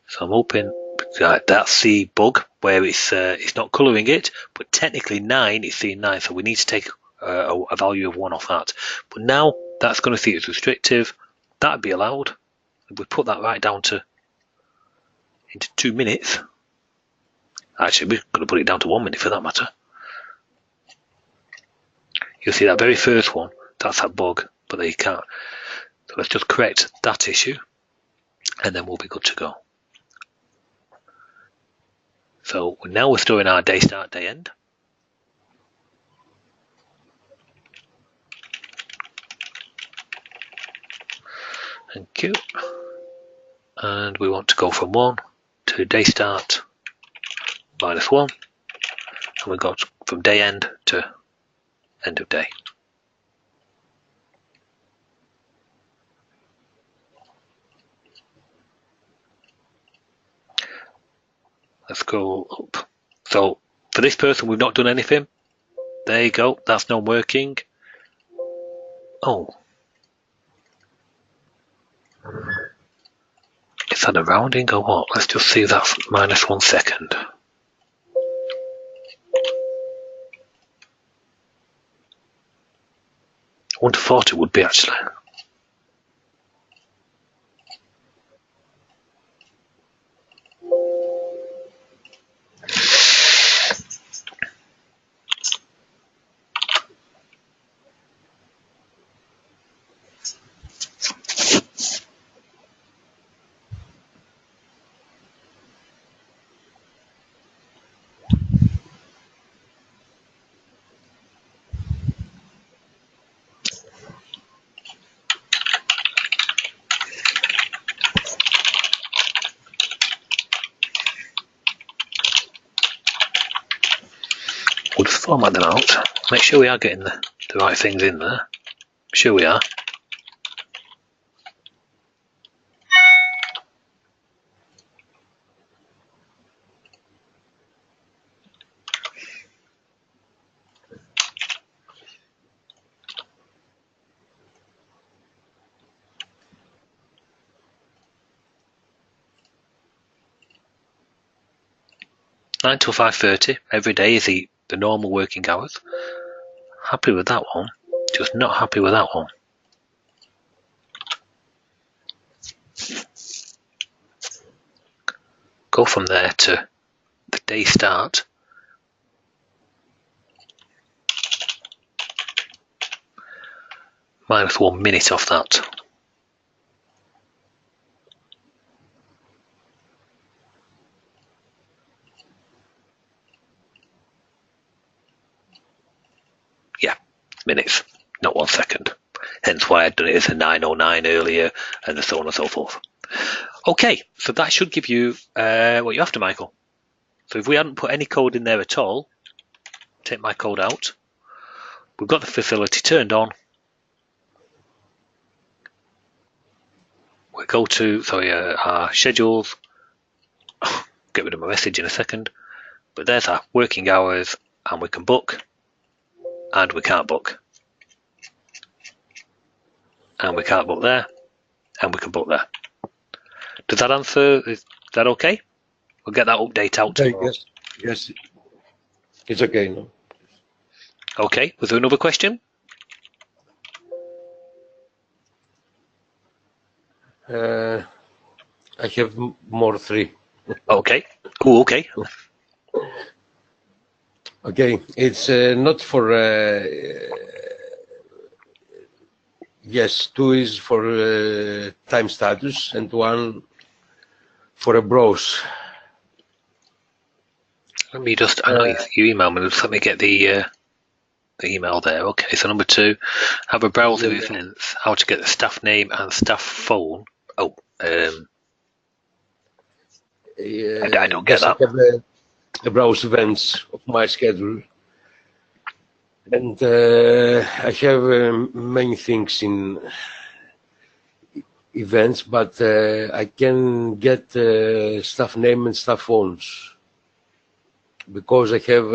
Speaker 2: So I'm hoping that's the bug where it's not colouring it, but technically 9 is seeing 9, so we need to take a value of 1 off that. But now that's going to see it's restrictive. That'd be allowed. If we put that right down into 2 minutes. Actually, we're going to put it down to 1 minute for that matter. You'll see that very first one, that's that bug, but they can't. So let's just correct that issue, and then we'll be good to go. So now we're storing our day start, day end. Thank you. And we want to go from 1 to day start -1, and we got from day end to end of day. Let's go up. So for this person, we've not done anything. There you go. That's not working. Oh. Is that a rounding or what? Let's just see that's -1 second. I wouldn't have thought it would be actually. We'll just format them out. Make sure we are getting the right things in there. Sure we are. Nine till 5:30 every day is the normal working hours. Happy with that one, just not happy with that one. Go from there to the day start. -1 minute off that. Yeah, minutes, not 1 second. Hence why I'd done it as a 9:09 earlier, and so on and so forth. Okay, so that should give you what you're after, Michael. So if we hadn't put any code in there at all, take my code out. We've got the facility turned on. We go to our schedules. Get rid of my message in a second. But there's our working hours, and we can book, and we can't book. And we can't book there, and we can book there. Does that answer? Is that okay? We'll get that update out tomorrow.
Speaker 4: Yes, it's okay. No.
Speaker 2: Okay. Was there another question?
Speaker 4: I have more 3.
Speaker 2: Okay. Oh, okay.
Speaker 4: Okay, it's not for. Yes, 2 is for time status and 1 for a browse.
Speaker 2: Let me just, I know you emailed me, just let me get the email there. Okay, so number 2, have a browser events, how to get the staff name and staff phone. Oh, I don't get
Speaker 4: yes,
Speaker 2: that.
Speaker 4: I have a browse events of my schedule. And I have many things in events, but I can get staff name and staff phones because I have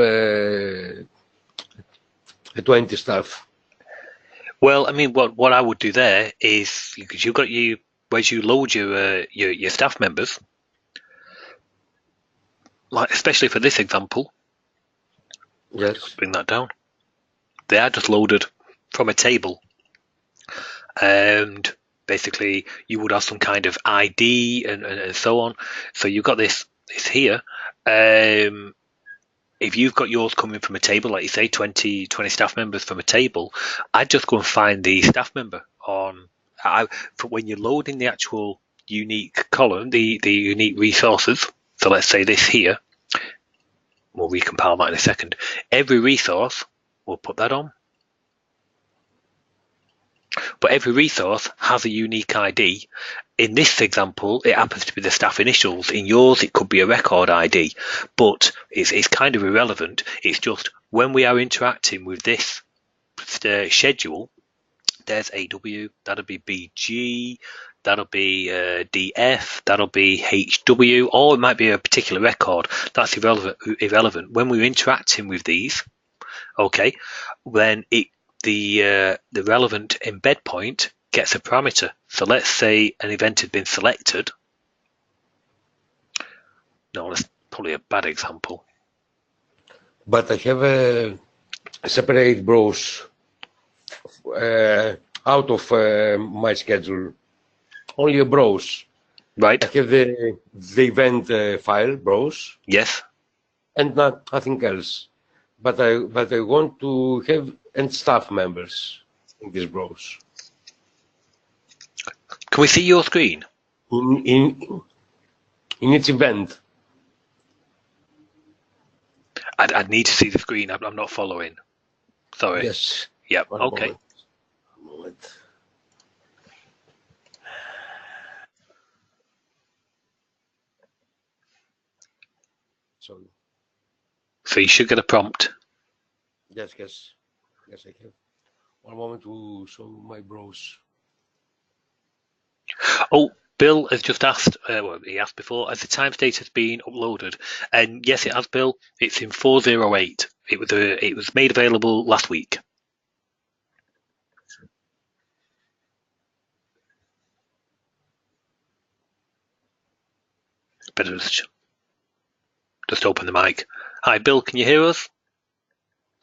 Speaker 4: 20 staff.
Speaker 2: Well, I mean, what I would do there is, because you've got whereas you load your staff members, like especially for this example.
Speaker 4: Yes.
Speaker 2: Bring that down. They are just loaded from a table, and basically you would have some kind of ID and so on. So you've got this here. If you've got yours coming from a table, like you say, 20 staff members from a table, I'd just go and find the staff member for when you're loading the actual unique column, the unique resources. So let's say this here. We'll recompile that in a second. Every resource, we'll put that on. But every resource has a unique ID. In this example, it happens to be the staff initials. In yours, it could be a record ID, but it's kind of irrelevant. It's just when we are interacting with this schedule, there's AW, that'll be BG, that'll be DF, that'll be HW, or it might be a particular record. That's irrelevant. When we're interacting with these, okay, then the relevant embed point gets a parameter. So let's say an event had been selected. No, that's probably a bad example.
Speaker 4: But I have a separate browse out of my schedule. Only a browse.
Speaker 2: Right.
Speaker 4: I have the event file browse.
Speaker 2: Yes.
Speaker 4: And nothing else. But I want to have and staff members in this browse.
Speaker 2: Can we see your screen?
Speaker 4: In its event.
Speaker 2: I'd need to see the screen. I'm not following. Sorry.
Speaker 4: Yes.
Speaker 2: Yep.
Speaker 4: One
Speaker 2: Okay.
Speaker 4: moment.
Speaker 2: So you should get a prompt.
Speaker 4: Yes, I have. One moment to show my browse.
Speaker 2: Oh, Bill has just asked, well, he asked before, has the time status been uploaded? And yes, it has, Bill. It's in 408. It was made available last week. Better just open the mic. Hi, Bill, can you hear us?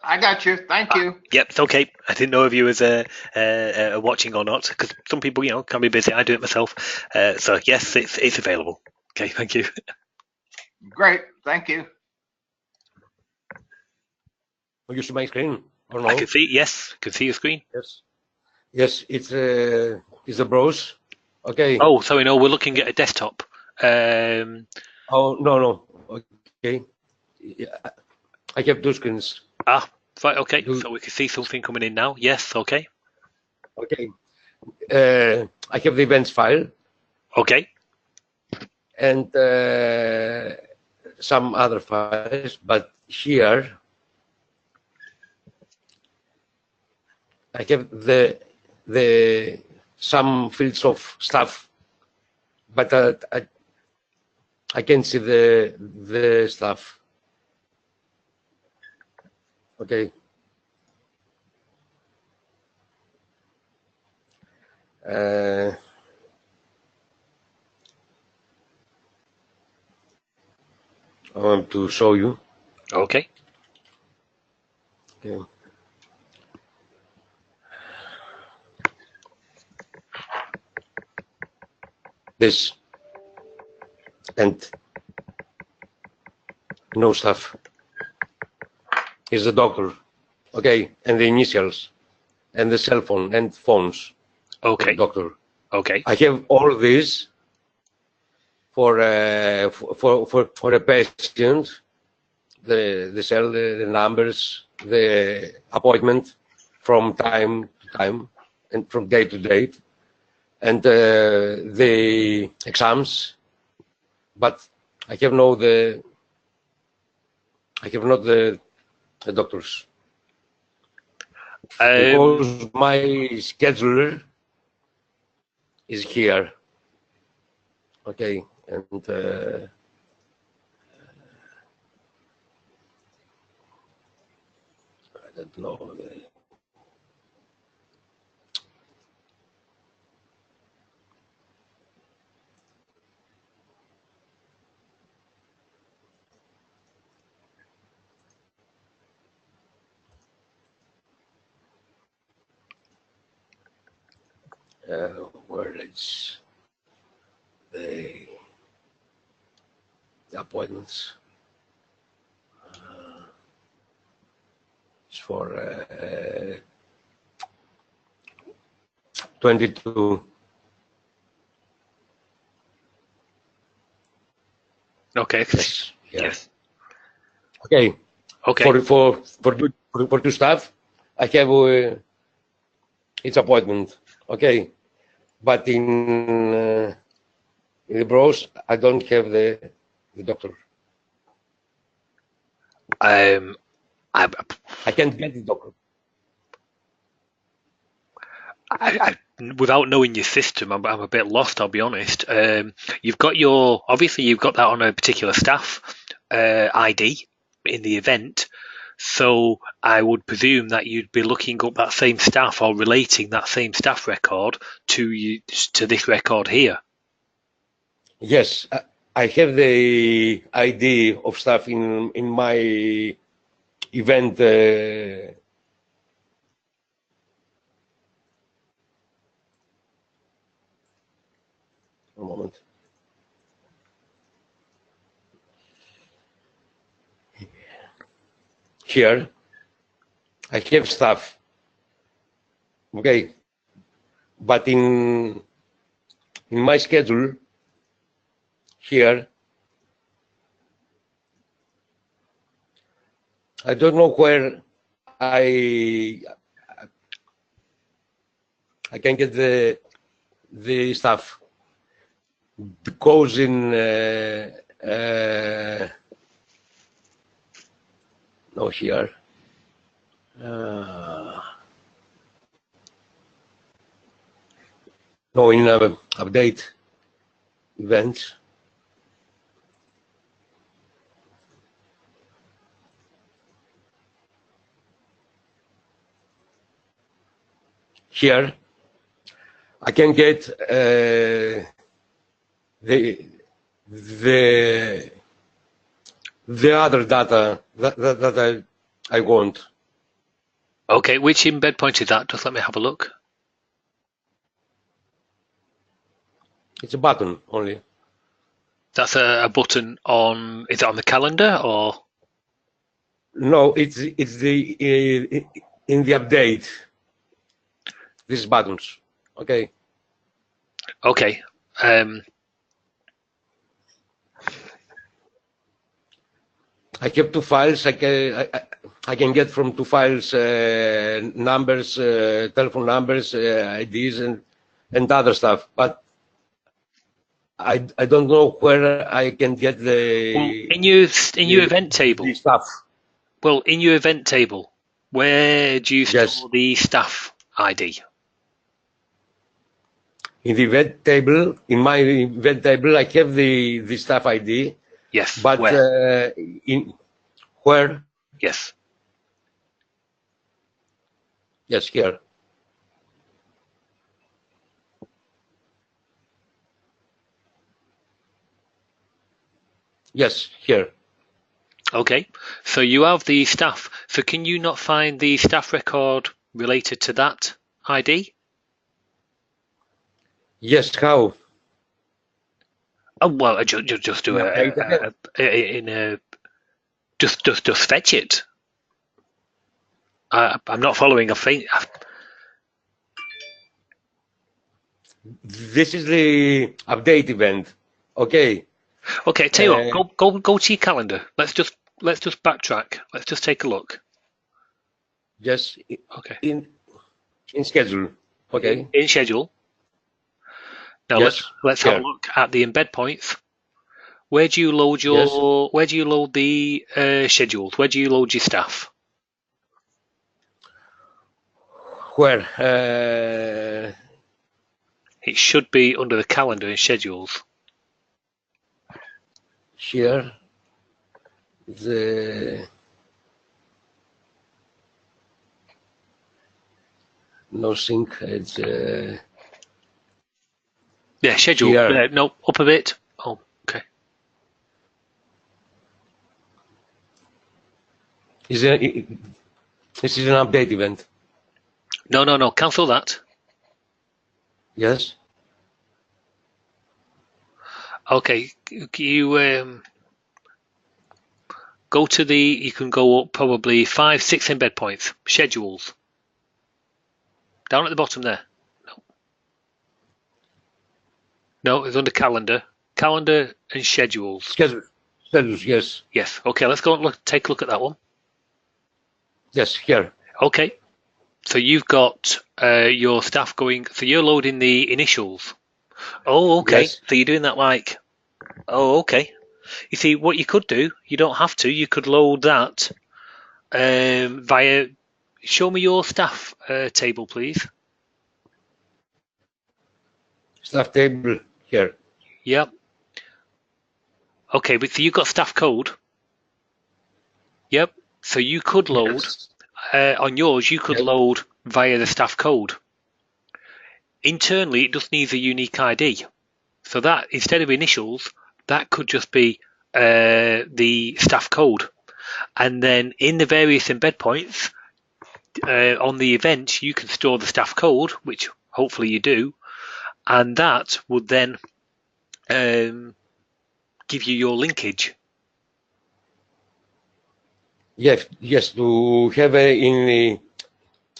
Speaker 5: I got you. Thank you.
Speaker 2: Yep, it's okay. I didn't know if you was watching or not, because some people, can be busy. I do it myself. So yes, it's available. Okay, thank you.
Speaker 5: Great. Thank you.
Speaker 4: You see my screen or no?
Speaker 2: I can see. Yes, I can see your screen.
Speaker 4: Yes, it's a browse. Okay.
Speaker 2: Oh, sorry, no, we're looking at a desktop.
Speaker 4: Oh no. Okay. I have two screens.
Speaker 2: Ah, right. Okay, so we can see something coming in now. Yes. Okay.
Speaker 4: Okay. I have the events file.
Speaker 2: Okay.
Speaker 4: And some other files, but here I have the some fields of stuff, but I can see the stuff. Okay. I want to show you.
Speaker 2: Okay.
Speaker 4: Okay. This and no stuff. Here's the doctor. Okay, and the initials and the cell phone and phones.
Speaker 2: Okay.
Speaker 4: Doctor.
Speaker 2: Okay.
Speaker 4: I have all these for a patient, the cell, the numbers, the appointment from time to time and from day to date, and the exams. But I have not the doctors because my scheduler is here. Okay, and I don't know. Where is the appointments? It's for 22.
Speaker 2: Okay.
Speaker 4: Yes. Yeah.
Speaker 2: Yes.
Speaker 4: Okay.
Speaker 2: Okay.
Speaker 4: For two staff, I have its appointment. Okay, but in the bros, I don't have the doctor.
Speaker 2: I
Speaker 4: can't get the doctor.
Speaker 2: Without knowing your system, I'm a bit lost. I'll be honest. You've got that on a particular staff ID in the event, so I would presume that you'd be looking up that same staff or relating that same staff record to this record here.
Speaker 4: Yes, I have the ID of staff in my event. A moment. Here, I have staff. Okay, but in my schedule here, I don't know where I can get the stuff because in no here no in update events. Here, I can get the other data that I want.
Speaker 2: Okay, which embed point is that? Just let me have a look.
Speaker 4: It's a button only.
Speaker 2: That's a button on. Is it on the calendar or?
Speaker 4: No, it's the in the update. These buttons. Okay.
Speaker 2: Okay.
Speaker 4: I have two files. I can get from two files numbers, telephone numbers, IDs, and other stuff. But I don't know where I can get the
Speaker 2: in your event table.
Speaker 4: The stuff.
Speaker 2: Well, in your event table, where do you store
Speaker 4: Yes.
Speaker 2: the staff ID?
Speaker 4: In the event table, in my event table, I have the staff ID.
Speaker 2: Yes.
Speaker 4: But
Speaker 2: where?
Speaker 4: In where?
Speaker 2: Yes.
Speaker 4: Yes, here. Yes, here.
Speaker 2: Okay, so you have the staff. So can you not find the staff record related to that ID?
Speaker 4: Yes, how?
Speaker 2: Oh well, just do just fetch it. I'm not following a thing.
Speaker 4: This is the update event. Okay.
Speaker 2: Okay, tell you what, go to your calendar. Let's let's just backtrack. Let's just take a look.
Speaker 4: Yes.
Speaker 2: Okay.
Speaker 4: In schedule. Okay.
Speaker 2: In schedule. Now
Speaker 4: Yes.
Speaker 2: let's have a look at the embed points. Where do you load your? Where do you load the schedules? Where do you load your staff?
Speaker 4: Where?
Speaker 2: It should be under the calendar and schedules.
Speaker 4: Here. The no sync. It's
Speaker 2: yeah, schedule.
Speaker 4: Here.
Speaker 2: No, up a bit. Oh, okay.
Speaker 4: This is an update event.
Speaker 2: No. Cancel that.
Speaker 4: Yes.
Speaker 2: Okay. You go to the. You can go up probably 5, 6 embed points. Schedules. Down at the bottom there. No, it's under calendar. Calendar and schedules.
Speaker 4: Schedules, yes.
Speaker 2: Yes. Okay, let's go and take a look at that one.
Speaker 4: Yes, here.
Speaker 2: Okay. So you've got your staff going. So you're loading the initials. Oh, okay.
Speaker 4: Yes.
Speaker 2: So you're doing that like. Oh, okay. You see, what you could do, you don't have to. You could load that via. Show me your staff table, please.
Speaker 4: Staff table here.
Speaker 2: Yep. Okay, but so you've got staff code. Yep. So you could load on yours. You could load via the staff code. Internally, it just needs a unique ID. So that instead of initials, that could just be the staff code. And then in the various embed points on the event, you can store the staff code, which hopefully you do, and that would then give you your linkage.
Speaker 4: Yes. To have in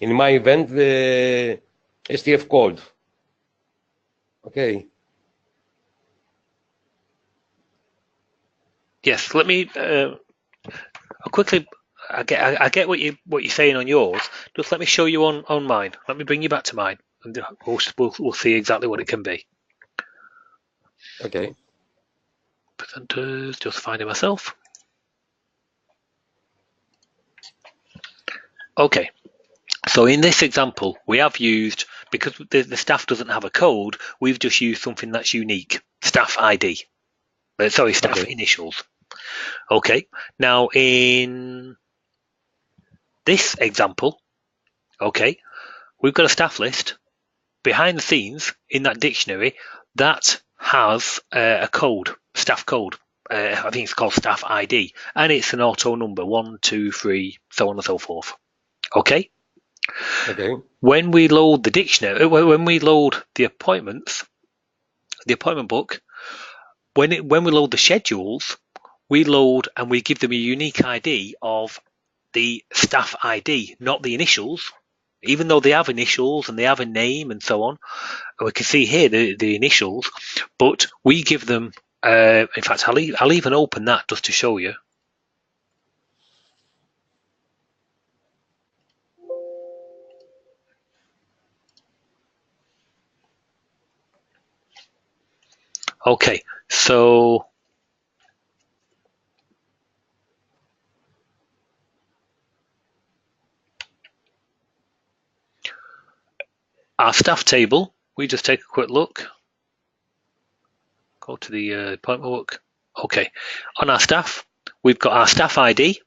Speaker 4: my event the STF code. Okay.
Speaker 2: Yes. Let me quickly. I get what you're saying on yours. Just let me show you on mine. Let me bring you back to mine, and we'll see exactly what it can be.
Speaker 4: Okay.
Speaker 2: Presenters. Just finding myself. Okay. So in this example, we have used, because the staff doesn't have a code, we've just used something that's unique. Staff ID. Staff initials. Okay. Now in this example, okay, we've got a staff list behind the scenes in that dictionary that has a code, staff code. I think it's called staff ID, and it's an auto number 1, 2, 3, so on and so forth. Okay.
Speaker 4: Okay.
Speaker 2: When we load the dictionary, when we load the appointments, the appointment book, when we load the schedules, we load and we give them a unique ID of the staff ID, not the initials, even though they have initials and they have a name and so on. And we can see here the initials, but we give them. In fact, I'll even open that just to show you. Okay, so our staff table, we just take a quick look. Go to the appointment book. Okay, on our staff, we've got our staff ID,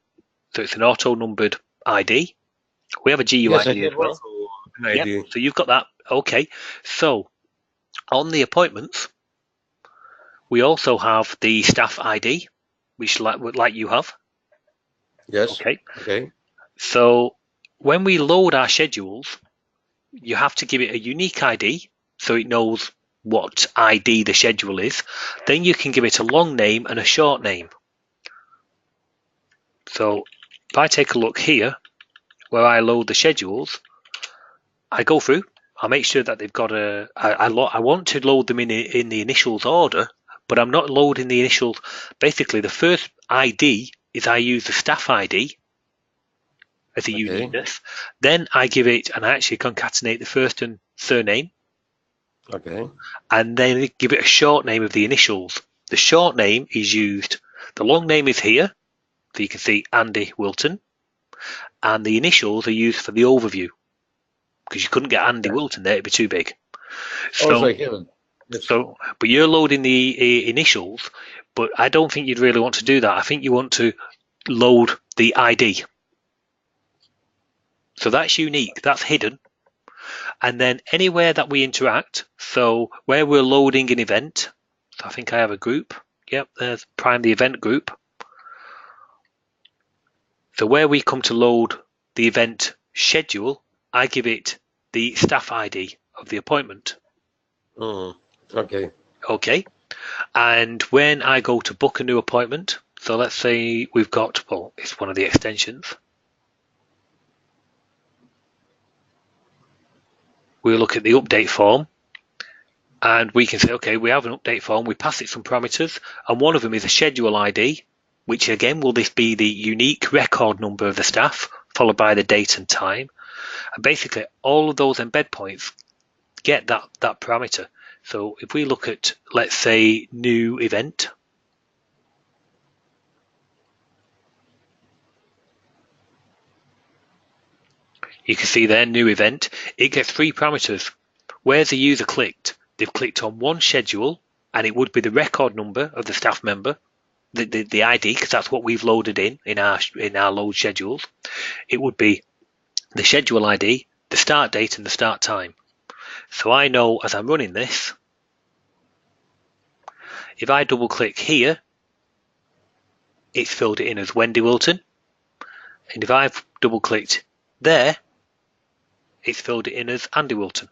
Speaker 2: so it's an auto-numbered ID. We have a GUID as well. Yep, so you've got that. Okay, so on the appointments, we also have the staff ID, which like you have.
Speaker 4: Yes.
Speaker 2: Okay. So when we load our schedules, you have to give it a unique ID so it knows what ID the schedule is. Then you can give it a long name and a short name. So if I take a look here, where I load the schedules, I go through. I make sure that they've got I want to load them in the initials order, but I'm not loading the initials. Basically, the first ID is I use the staff ID as a
Speaker 4: Okay.
Speaker 2: uniqueness. Then I give it, and I actually concatenate the first and surname,
Speaker 4: Okay.
Speaker 2: and then give it a short name of the initials. The short name is used. The long name is here, so you can see Andy Wilton, and the initials are used for the overview because you couldn't get Andy Wilton there; it'd be too big.
Speaker 4: Also,
Speaker 2: So,
Speaker 4: I have it. Yes.
Speaker 2: but you're loading the initials, but I don't think you'd really want to do that. I think you want to load the ID. So that's unique, that's hidden. And then anywhere that we interact, so where we're loading an event, so I think I have a group. Yep, there's prime the event group. So where we come to load the event schedule, I give it the staff ID of the appointment.
Speaker 4: Okay.
Speaker 2: Okay. And when I go to book a new appointment, so let's say we've got, well, it's one of the extensions. We'll look at the update form and we can say, okay, we have an update form, we pass it some parameters, and one of them is a schedule ID, which again, will this be the unique record number of the staff, followed by the date and time. And basically, all of those embed points get that parameter. So if we look at, let's say, new event, you can see there, new event, it gets 3 parameters. Where's the user clicked? They've clicked on one schedule, and it would be the record number of the staff member, the ID, because that's what we've loaded in our load schedules. It would be the schedule ID, the start date, and the start time. So I know as I'm running this, if I double click here, it's filled it in as Wendy Wilton. And if I've double clicked there, it's filled it in as Andy Wilton,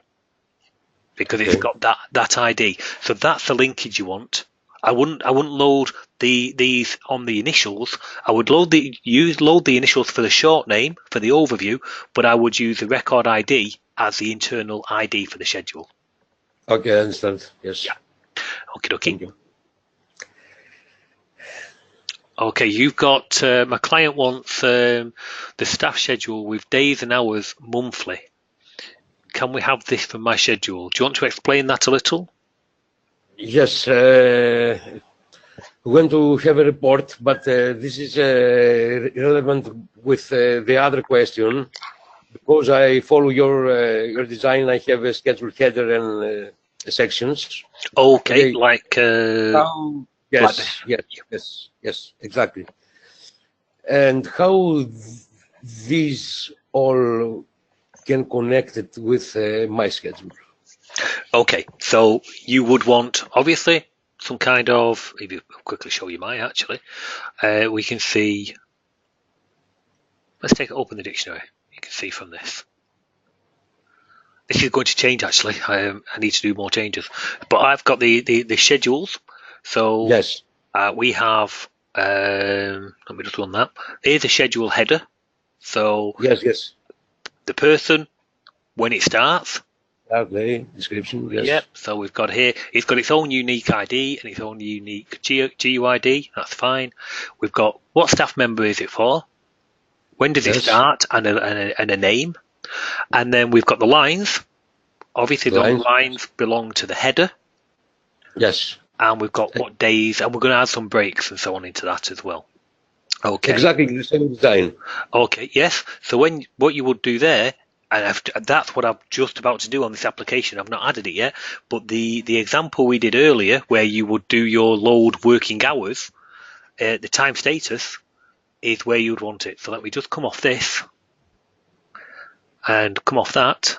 Speaker 2: because it's got that ID. So that's the linkage you want. I wouldn't load these on the initials. I would load the initials for the short name for the overview, but I would use the record ID as the internal ID for the schedule.
Speaker 4: Okay, I understand. Yes.
Speaker 2: Yeah. Okie dokie.
Speaker 4: Thank you.
Speaker 2: Okay, you've got my client wants the staff schedule with days and hours monthly. Can we have this from my schedule? Do you want to explain that a little?
Speaker 4: Yes, we're going to have a report, but this is relevant with the other question. Because I follow your design, I have a schedule header and sections.
Speaker 2: Okay,
Speaker 4: Okay.
Speaker 2: like
Speaker 4: Yes, yes, exactly. And how these all can connect it with my schedule?
Speaker 2: Okay, so you would want, obviously, some kind of, if you quickly show you mine actually, we can see, let's open the dictionary. You can see from this. This is going to change actually. I need to do more changes. But I've got the schedules. So
Speaker 4: yes,
Speaker 2: we have, let me just run that. Here's a schedule header. So
Speaker 4: yes.
Speaker 2: the person, when it starts.
Speaker 4: Okay, description, yes.
Speaker 2: Yep, so we've got here, it's got its own unique ID and its own unique GUID, that's fine. We've got what staff member is it for? When does it start? And a name. And then we've got the lines. Obviously, those lines belong to the header.
Speaker 4: Yes.
Speaker 2: And we've got what days, and we're going to add some breaks and so on into that as well. Okay.
Speaker 4: Exactly the same design.
Speaker 2: Okay, yes. So what you would do there, and that's what I'm just about to do on this application. I've not added it yet, but the example we did earlier, where you would do your load working hours, the time status is where you'd want it. So let me just come off this and come off that.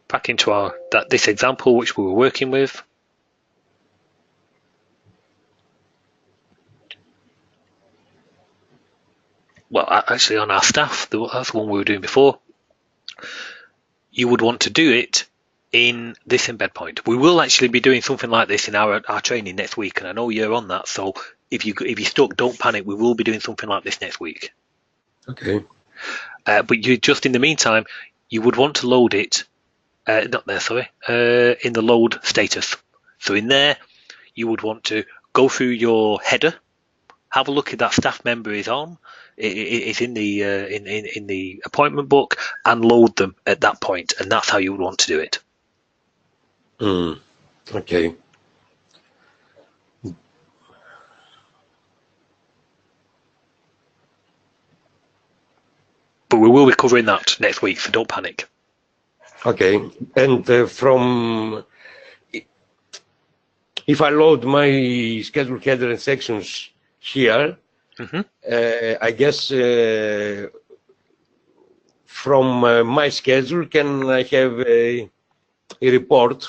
Speaker 2: Back into this example which we were working with. Well, actually on our staff, that's the one we were doing before. You would want to do it in this embed point. We will actually be doing something like this in our training next week, and I know you're on that, so if you're stuck, don't panic. We will be doing something like this next week.
Speaker 4: Okay.
Speaker 2: But you just in the meantime, you would want to load it, not there, sorry, in the load status. So in there, you would want to go through your header, have a look at that staff member is on, it's in the in the appointment book, and load them at that point, and that's how you would want to do it.
Speaker 4: Okay.
Speaker 2: But we will be covering that next week, so don't panic.
Speaker 4: Okay. And from if I load my schedule header and sections here, I guess from my schedule, can I have a report?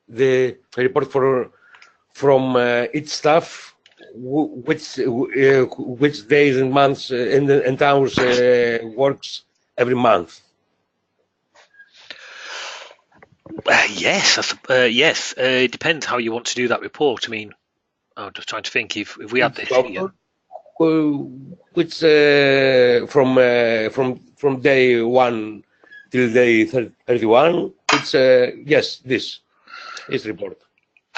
Speaker 4: The report from each staff, which days and months and hours works every month.
Speaker 2: Yes, yes. It depends how you want to do that report. I mean, I'm just trying to think if we had this here.
Speaker 4: Which from day 1 till day 31, it's yes, this is report.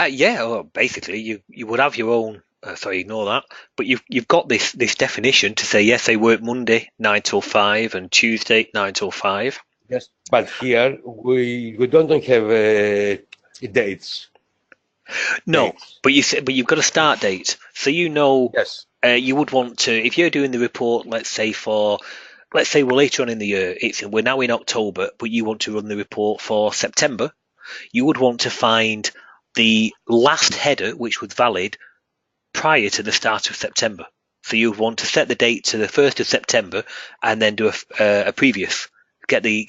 Speaker 2: Yeah, well, basically you would have your own. Sorry, ignore that. But you've got this definition to say yes, they work Monday 9 till 5 and Tuesday 9 till 5.
Speaker 4: Yes, but here we don't have dates.
Speaker 2: No, but you've got a start date, so you know.
Speaker 4: Yes.
Speaker 2: You would want to, if you're doing the report, let's say we're later on in the year, we're now in October, but you want to run the report for September, you would want to find the last header which was valid prior to the start of September. So you would want to set the date to the 1st of September and then do a previous, get the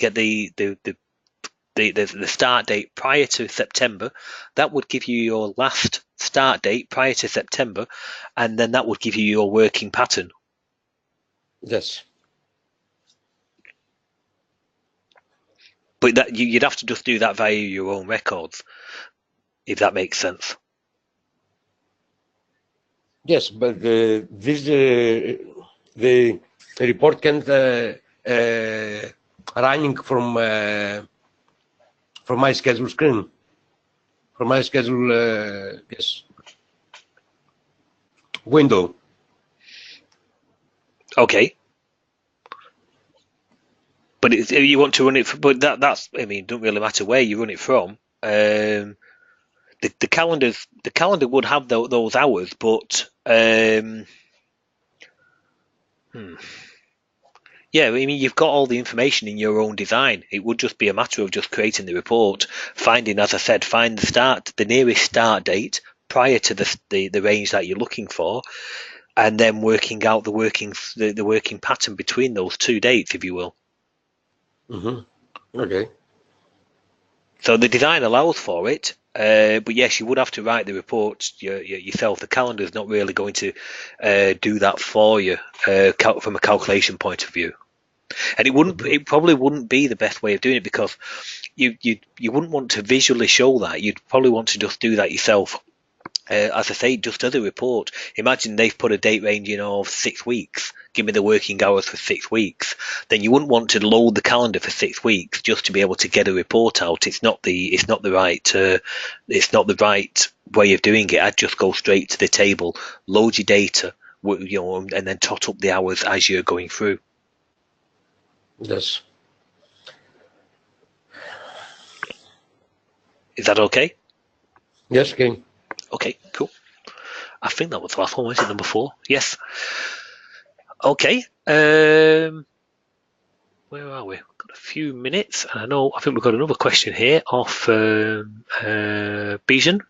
Speaker 2: start date prior to September. That would give you your last start date prior to September, and then that would give you your working pattern.
Speaker 4: Yes.
Speaker 2: But that you'd have to just do that via your own records, if that makes sense.
Speaker 4: Yes, but the report can't running from my schedule screen. From my schedule, yes, window.
Speaker 2: Okay. But you want to run it, but that's, I mean, it doesn't really matter where you run it from. The calendar would have those hours, but yeah, I mean, you've got all the information in your own design. It would just be a matter of just creating the report, finding, as I said, find the nearest start date prior to the range that you're looking for, and then working out the working pattern between those two dates, if you will.
Speaker 4: Okay.
Speaker 2: So the design allows for it, but yes, you would have to write the report yourself. The calendar is not really going to do that for you from a calculation point of view. And it probably wouldn't be the best way of doing it, because you wouldn't want to visually show that. You'd probably want to just do that yourself. As I say, just as a report. Imagine they've put a date range in of 6 weeks. Give me the working hours for 6 weeks. Then you wouldn't want to load the calendar for 6 weeks just to be able to get a report out. It's not the right way of doing it. I'd just go straight to the table, load your data, and then tot up the hours as you're going through.
Speaker 4: Yes.
Speaker 2: Is that okay?
Speaker 4: Yes, okay.
Speaker 2: Okay, cool. I think that was the last one, was it? Number 4? Yes. Okay. Where are we? We've got a few minutes, and I think we've got another question here off Bijan.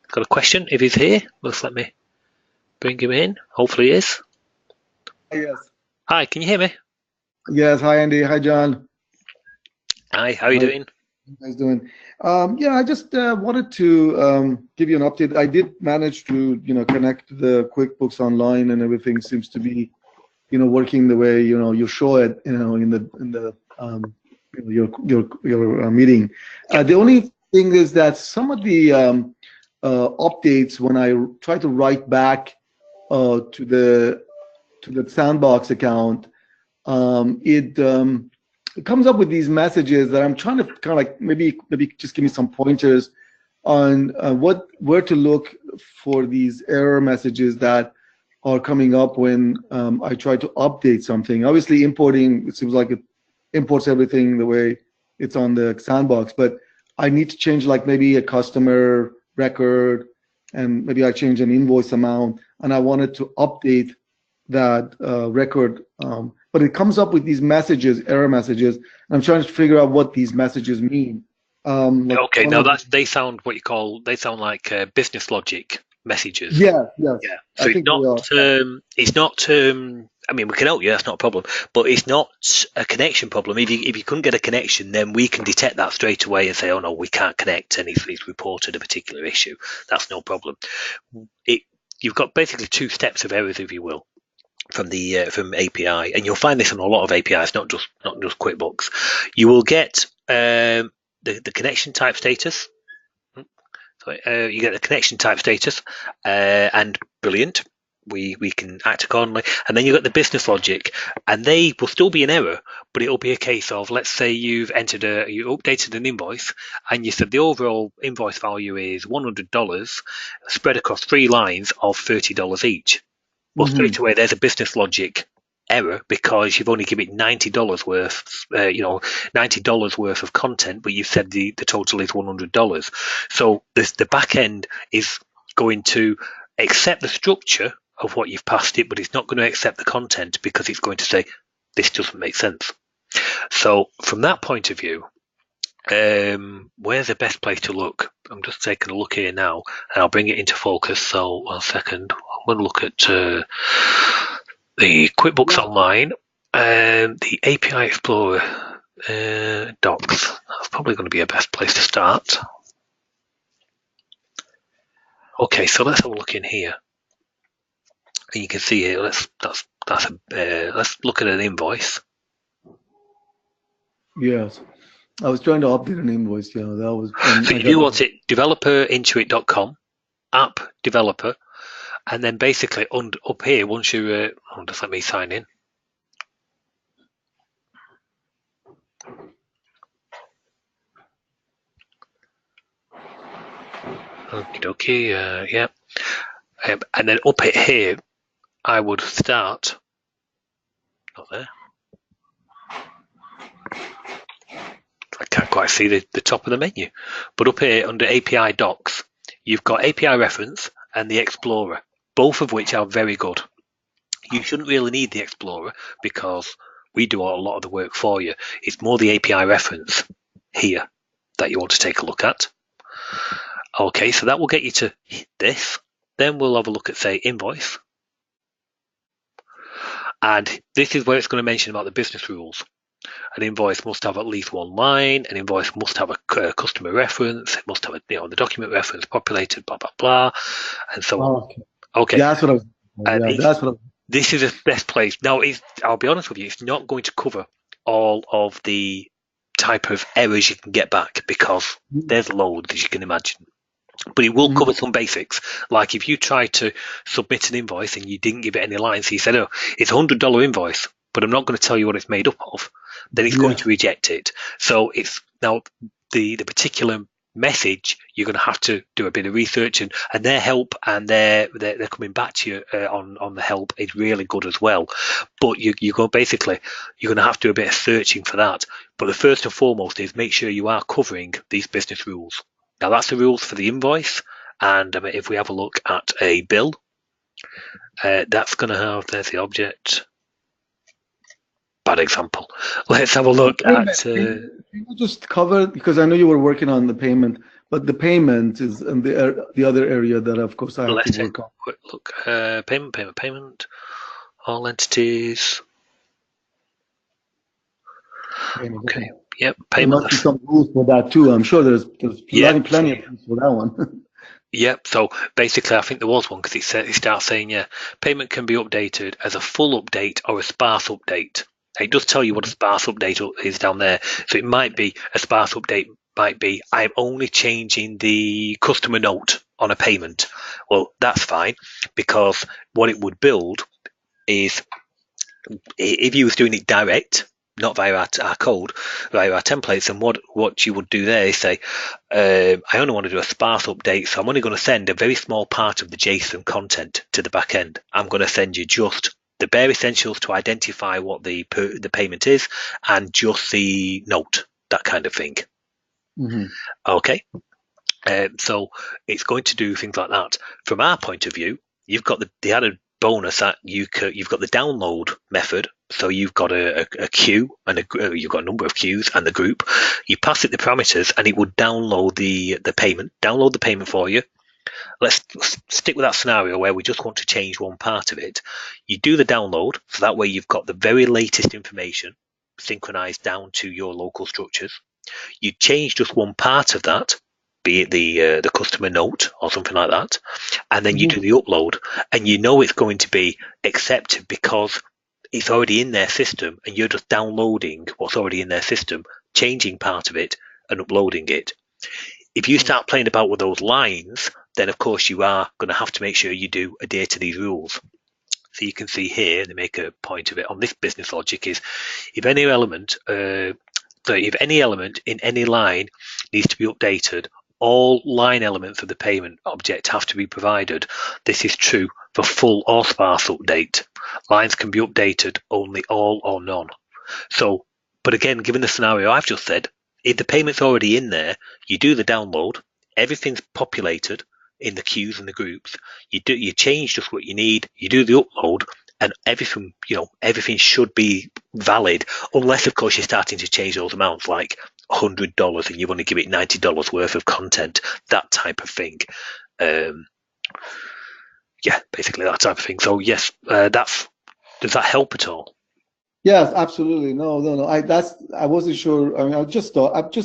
Speaker 2: Got a question. If he's here, just let me bring him in. Hopefully he is.
Speaker 6: Yes.
Speaker 2: Hi, can you hear me?
Speaker 6: Yes. Hi, Andy. Hi, John.
Speaker 2: Hi, how are you doing?
Speaker 6: How you guys doing? Yeah, I just wanted to give you an update. I did manage to, connect the QuickBooks Online, and everything seems to be, working the way you show it, in the your meeting. The only thing is that some of the updates, when I try to write back to the Sandbox account, it comes up with these messages that I'm trying to kind of like maybe just give me some pointers on where to look for these error messages that are coming up when I try to update something. Obviously, importing, it seems like it imports everything the way it's on the sandbox, but I need to change like maybe a customer record, and maybe I change an invoice amount, and I wanted to update that record, but it comes up with these messages, error messages, and I'm trying to figure out what these messages mean. Like
Speaker 2: Okay, now they sound like business logic messages.
Speaker 6: Yes.
Speaker 2: Yeah. So
Speaker 6: I think they are.
Speaker 2: it's not. I mean, we can help you. That's not a problem. But it's not a connection problem. If you couldn't get a connection, then we can detect that straight away and say, oh no, we can't connect, and he's reported a particular issue. That's no problem. You've got basically two steps of errors, if you will, from the from API, and you'll find this on a lot of APIs, not just QuickBooks. You will get the connection type status. You get the connection type status, and brilliant. We can act accordingly, and then you got the business logic, and they will still be an error, but it'll be a case of, let's say you updated an invoice, and you said the overall invoice value is $100, spread across 3 lines of $30 each. Well, straight away there's a business logic error because you've only given it $90 worth, $90 worth of content, but you said the total is $100. So the back end is going to accept the structure of what you've passed it, but it's not going to accept the content because it's going to say this doesn't make sense. So from that point of view, where's the best place to look? I'm just taking a look here now, and I'll bring it into focus. So 1 second, I'm going to look at the QuickBooks Online and the API Explorer docs. That's probably going to be a best place to start. Okay, so let's have a look in here, and you can see here. Let's look at an invoice.
Speaker 6: Yes. I was trying to update an invoice. Yeah, that was.
Speaker 2: So you do want it developerintuit.com, app developer, and then basically up here, once you just let me sign in. Okie dokie, yeah. And then up here, I would start. Not there. I can't quite see the top of the menu. But up here under API docs, you've got API reference and the Explorer, both of which are very good. You shouldn't really need the Explorer because we do a lot of the work for you. It's more the API reference here that you want to take a look at. Okay, so that will get you to this. Then we'll have a look at, say, invoice. And this is where it's going to mention about the business rules. An invoice must have at least 1 line. An invoice must have a customer reference. It must have the document reference populated, blah, blah, blah, and so on. Okay.
Speaker 6: That's what I was. That's what I was.
Speaker 2: This is the best place. Now, I'll be honest with you, it's not going to cover all of the type of errors you can get back because there's loads, as you can imagine. But it will cover some basics. Like if you try to submit an invoice and you didn't give it any lines, so you said, oh, it's a $100 invoice, but I'm not going to tell you what it's made up of, then it's going to reject it. So it's now the particular message, you're going to have to do a bit of research, and their help and they're coming back to you on the help is really good as well. But you're going to have to do a bit of searching for that. But the first and foremost is make sure you are covering these business rules. Now that's the rules for the invoice, and if we have a look at a bill, that's going to have, there's the object. Bad example. Let's have a look at.
Speaker 6: Can you just cover, because I know you were working on the payment, but the payment is the other area that, of course, I have to work on.
Speaker 2: Quick look. Payment. All entities. Okay. Yep. Payment.
Speaker 6: There must be some rules for that too. I'm sure there's plenty of rules for that one.
Speaker 2: Yep. So basically, I think there was one because it starts saying, payment can be updated as a full update or a sparse update. It does tell you what a sparse update is down there. So it might be a sparse update. Might be I'm only changing the customer note on a payment. Well, that's fine because what it would build is if you was doing it direct, not via our code, via our templates. And what you would do there is say, I only want to do a sparse update, so I'm only going to send a very small part of the JSON content to the back end. I'm going to send you just the bare essentials to identify what the payment is, and just the note, that kind of thing.
Speaker 6: Mm-hmm.
Speaker 2: Okay. So it's going to do things like that. From our point of view, you've got the added bonus that you've got the download method. So you've got a queue, and you've got a number of queues and the group. You pass it the parameters, and it would download the payment for you. Let's stick with that scenario where we just want to change one part of it. You do the download, so that way you've got the very latest information synchronized down to your local structures. You change just one part of that, be it the customer note or something like that, and then you do the upload, and you know it's going to be accepted because it's already in their system, and you're just downloading what's already in their system, changing part of it and uploading it. If you start playing about with those lines, then of course you are going to have to make sure you do adhere to these rules. So you can see here, they make a point of it on this business logic, is if any element in any line needs to be updated, all line elements of the payment object have to be provided. This is true for full or sparse update. Lines can be updated only all or none. So, but again, given the scenario I've just said, if the payment's already in there, you do the download, everything's populated in the queues and the groups. You change just what you need, you do the upload, and everything should be valid, unless of course you're starting to change those amounts, like $100 and you want to give it $90 worth of content, that type of thing. Yeah, basically that type of thing. So yes, does that help at all?
Speaker 6: Yes, absolutely. No. I wasn't sure. I mean, I'm just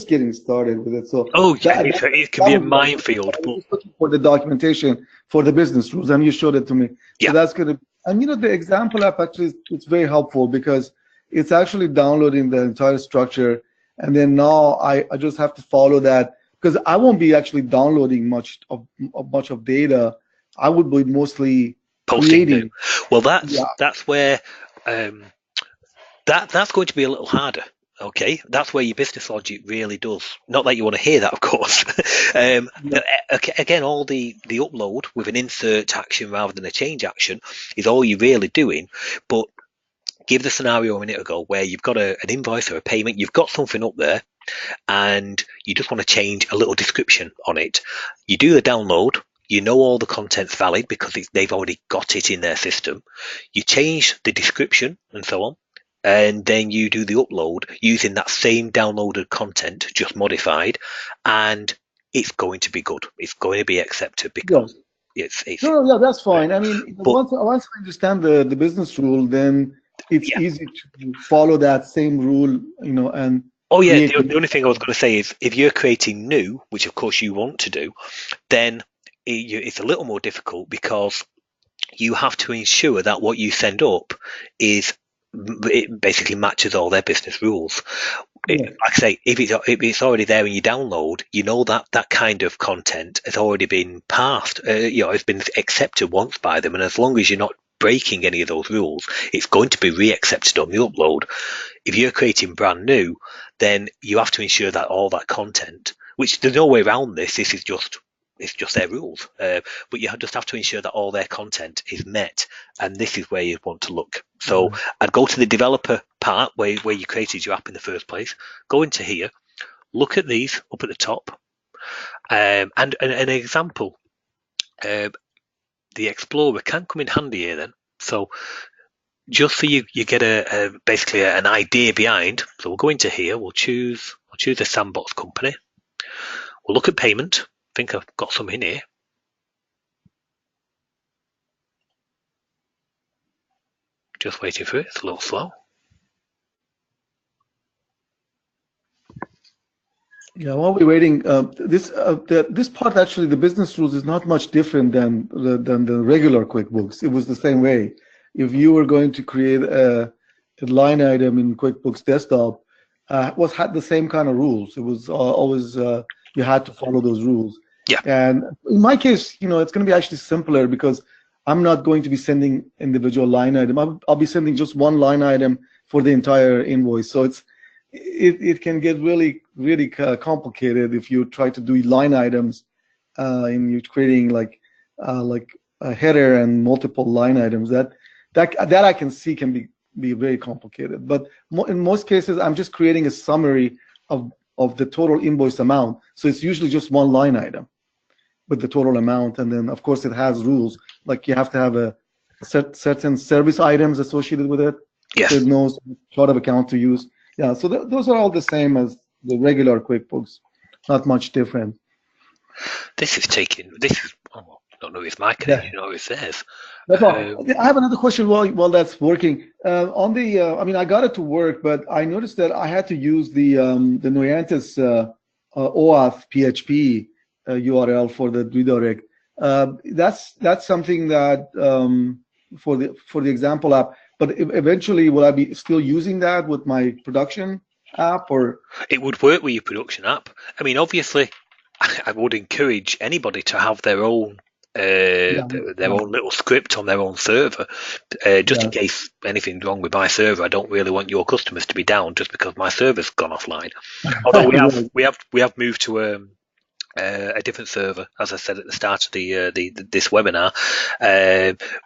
Speaker 6: getting started with it. So
Speaker 2: it can be a minefield.
Speaker 6: I was looking for the documentation for the business rules, and you showed it to me.
Speaker 2: Yeah.
Speaker 6: So that's gonna. And the example app actually it's very helpful because it's actually downloading the entire structure, and then now I just have to follow that because I won't be actually downloading much of data. I would be mostly
Speaker 2: posting
Speaker 6: creating.
Speaker 2: Well, that's where. That's going to be a little harder. Okay, that's where your business logic really does. Not that you want to hear that, of course. Again, all the upload with an insert action rather than a change action is all you're really doing. But give the scenario a minute ago where you've got an invoice or a payment, you've got something up there, and you just want to change a little description on it. You do the download. You know all the content's valid because they've already got it in their system. You change the description and so on. And then you do the upload using that same downloaded content, just modified, and it's going to be good. It's going to be accepted because it's
Speaker 6: No, that's fine. I mean, once I understand the business rule, then it's easy to follow that same rule, and
Speaker 2: the only thing I was going to say is if you're creating new, which of course you want to do, then it's a little more difficult because you have to ensure that what you send up it basically matches all their business rules. Like I say, if it's already there in your download, you know that kind of content has already been passed. It's been accepted once by them, and as long as you're not breaking any of those rules, it's going to be re-accepted on the upload. If you're creating brand new, then you have to ensure that all that content, which there's no way around this is just. It's just their rules, but you just have to ensure that all their content is met, and this is where you want to look. So I'd go to the developer part where you created your app in the first place, go into here, look at these up at the top, and an example. The Explorer can come in handy here then. So just so you get basically an idea behind. So we'll go into here, we'll choose the sandbox company, we'll look at payment. I think I've got some in here. Just waiting for it. It's a little slow.
Speaker 6: Yeah, while we're waiting, this part actually, the business rules is not much different than the regular QuickBooks. It was the same way. If you were going to create a line item in QuickBooks Desktop, had the same kind of rules. It was always you had to follow those rules.
Speaker 2: Yeah.
Speaker 6: And in my case, it's going to be actually simpler because I'm not going to be sending individual line item. I'll be sending just one line item for the entire invoice. So it can get really complicated if you try to do line items and you're creating like a header and multiple line items. That I can see can be very complicated. But in most cases, I'm just creating a summary of the total invoice amount. So it's usually just one line item with the total amount, and then of course it has rules, like you have to have a certain service items associated with it.
Speaker 2: Yes.
Speaker 6: So it knows what of account to use. Yeah, so those are all the same as the regular QuickBooks, not much different.
Speaker 2: This is, I don't know if it's my connection or if it's theirs.
Speaker 6: That's all. I have another question while that's working. On the, I mean, I got it to work, but I noticed that I had to use the Noyantis OAuth PHP URL for the redirect. That's something that for the example app. But eventually, will I be still using that with my production app, or?
Speaker 2: It would work with your production app. I mean, obviously, I would encourage anybody to have their own own little script on their own server, just in case anything's wrong with my server. I don't really want your customers to be down just because my server's gone offline. Although we have moved to a different server, as I said at the start of this webinar,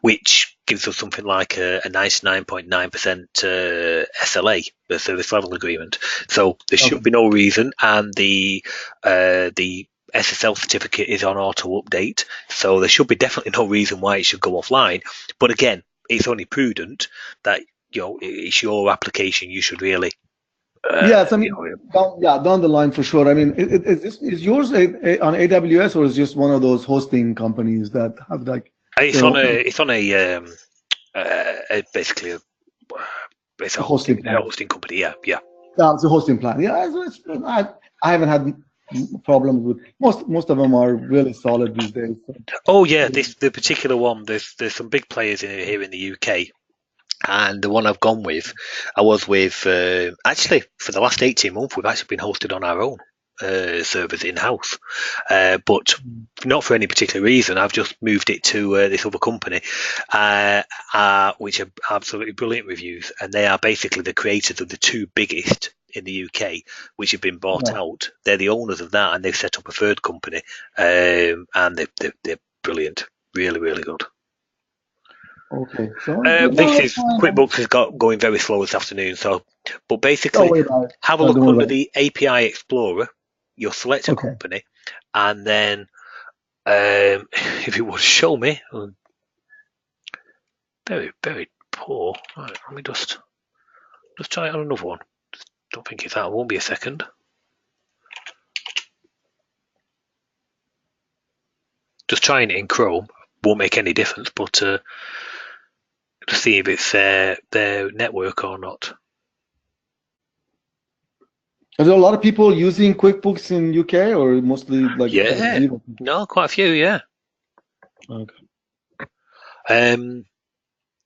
Speaker 2: which gives us something like a 99.9% SLA, the service level agreement. So there should be no reason, and the SSL certificate is on auto update, so there should be definitely no reason why it should go offline. But again, it's only prudent that it's your application. You should really.
Speaker 6: Yes, I mean, down the line for sure. I mean, is yours on AWS, or is just one of those hosting companies that have like?
Speaker 2: It's on a basically it's a hosting company. Yeah. Yeah,
Speaker 6: it's a hosting plan. Yeah, I haven't had problems with most of them are really solid these days. So.
Speaker 2: Oh yeah, the particular one. There's some big players here in the UK. And the one I've gone with, I was with, actually, for the last 18 months, we've actually been hosted on our own servers in-house. But not for any particular reason. I've just moved it to this other company, which are absolutely brilliant reviews. And they are basically the creators of the two biggest in the UK, which have been bought out. They're the owners of that, and they've set up a third company. And they're brilliant. Really, really good.
Speaker 6: Okay, so
Speaker 2: QuickBooks has got going very slow this afternoon. But basically, have a look under the API Explorer. You'll select a company, and then if you would show me, very very poor. Right, let me just try it on another one. Don't think it's that. It won't be a second. Just trying it in Chrome won't make any difference, but. To see if it's their network or not.
Speaker 6: Are there a lot of people using QuickBooks in UK, or mostly like?
Speaker 2: Yeah, no, quite a few. Yeah.
Speaker 6: Okay.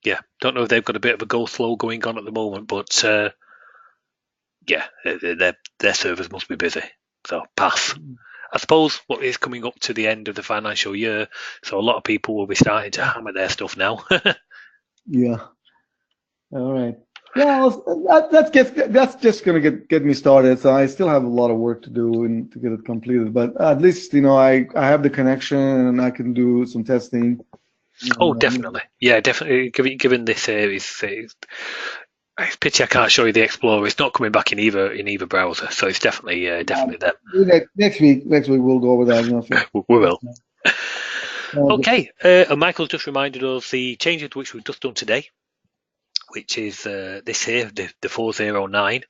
Speaker 2: Yeah, don't know if they've got a bit of a go slow going on at the moment, but yeah, their servers must be busy. So pass. I suppose what is coming up to the end of the financial year, so a lot of people will be starting to hammer their stuff now.
Speaker 6: Yeah. All right. Yeah, that's just gonna get me started. So I still have a lot of work to do to get it completed. But at least I have the connection and I can do some testing.
Speaker 2: Oh, definitely. Yeah, definitely. Given this it's a pity I can't show you the Explorer. It's not coming back in either browser, so it's definitely there.
Speaker 6: Next week we'll go over that.
Speaker 2: We will. Okay, and Michael's just reminded us the changes which we've just done today, which is this here, the 409.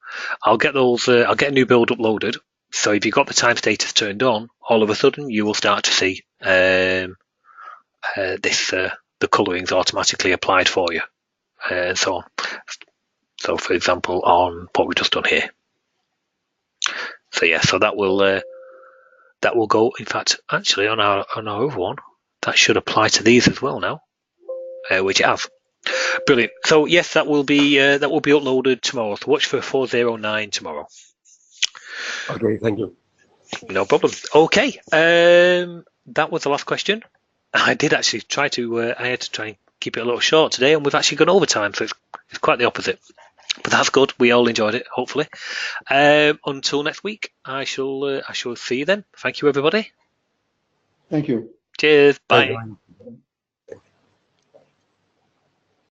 Speaker 2: I'll get those. I'll get a new build uploaded. So if you've got the time status turned on, all of a sudden you will start to see the coloring's automatically applied for you, and so on. So, for example, on what we've just done here. So yeah, so that will go. In fact, actually, on our other one. That should apply to these as well now, which it has. Brilliant. So yes, that will be uploaded tomorrow. So watch for 409 tomorrow.
Speaker 4: Okay, thank you.
Speaker 2: No problem. Okay, that was the last question. I did actually try to. I had to try and keep it a little short today, and we've actually gone over time, so it's quite the opposite. But that's good. We all enjoyed it, hopefully. Until next week, I shall see you then. Thank you, everybody.
Speaker 6: Thank you.
Speaker 2: Cheers.
Speaker 4: Thank
Speaker 2: Bye.
Speaker 4: you.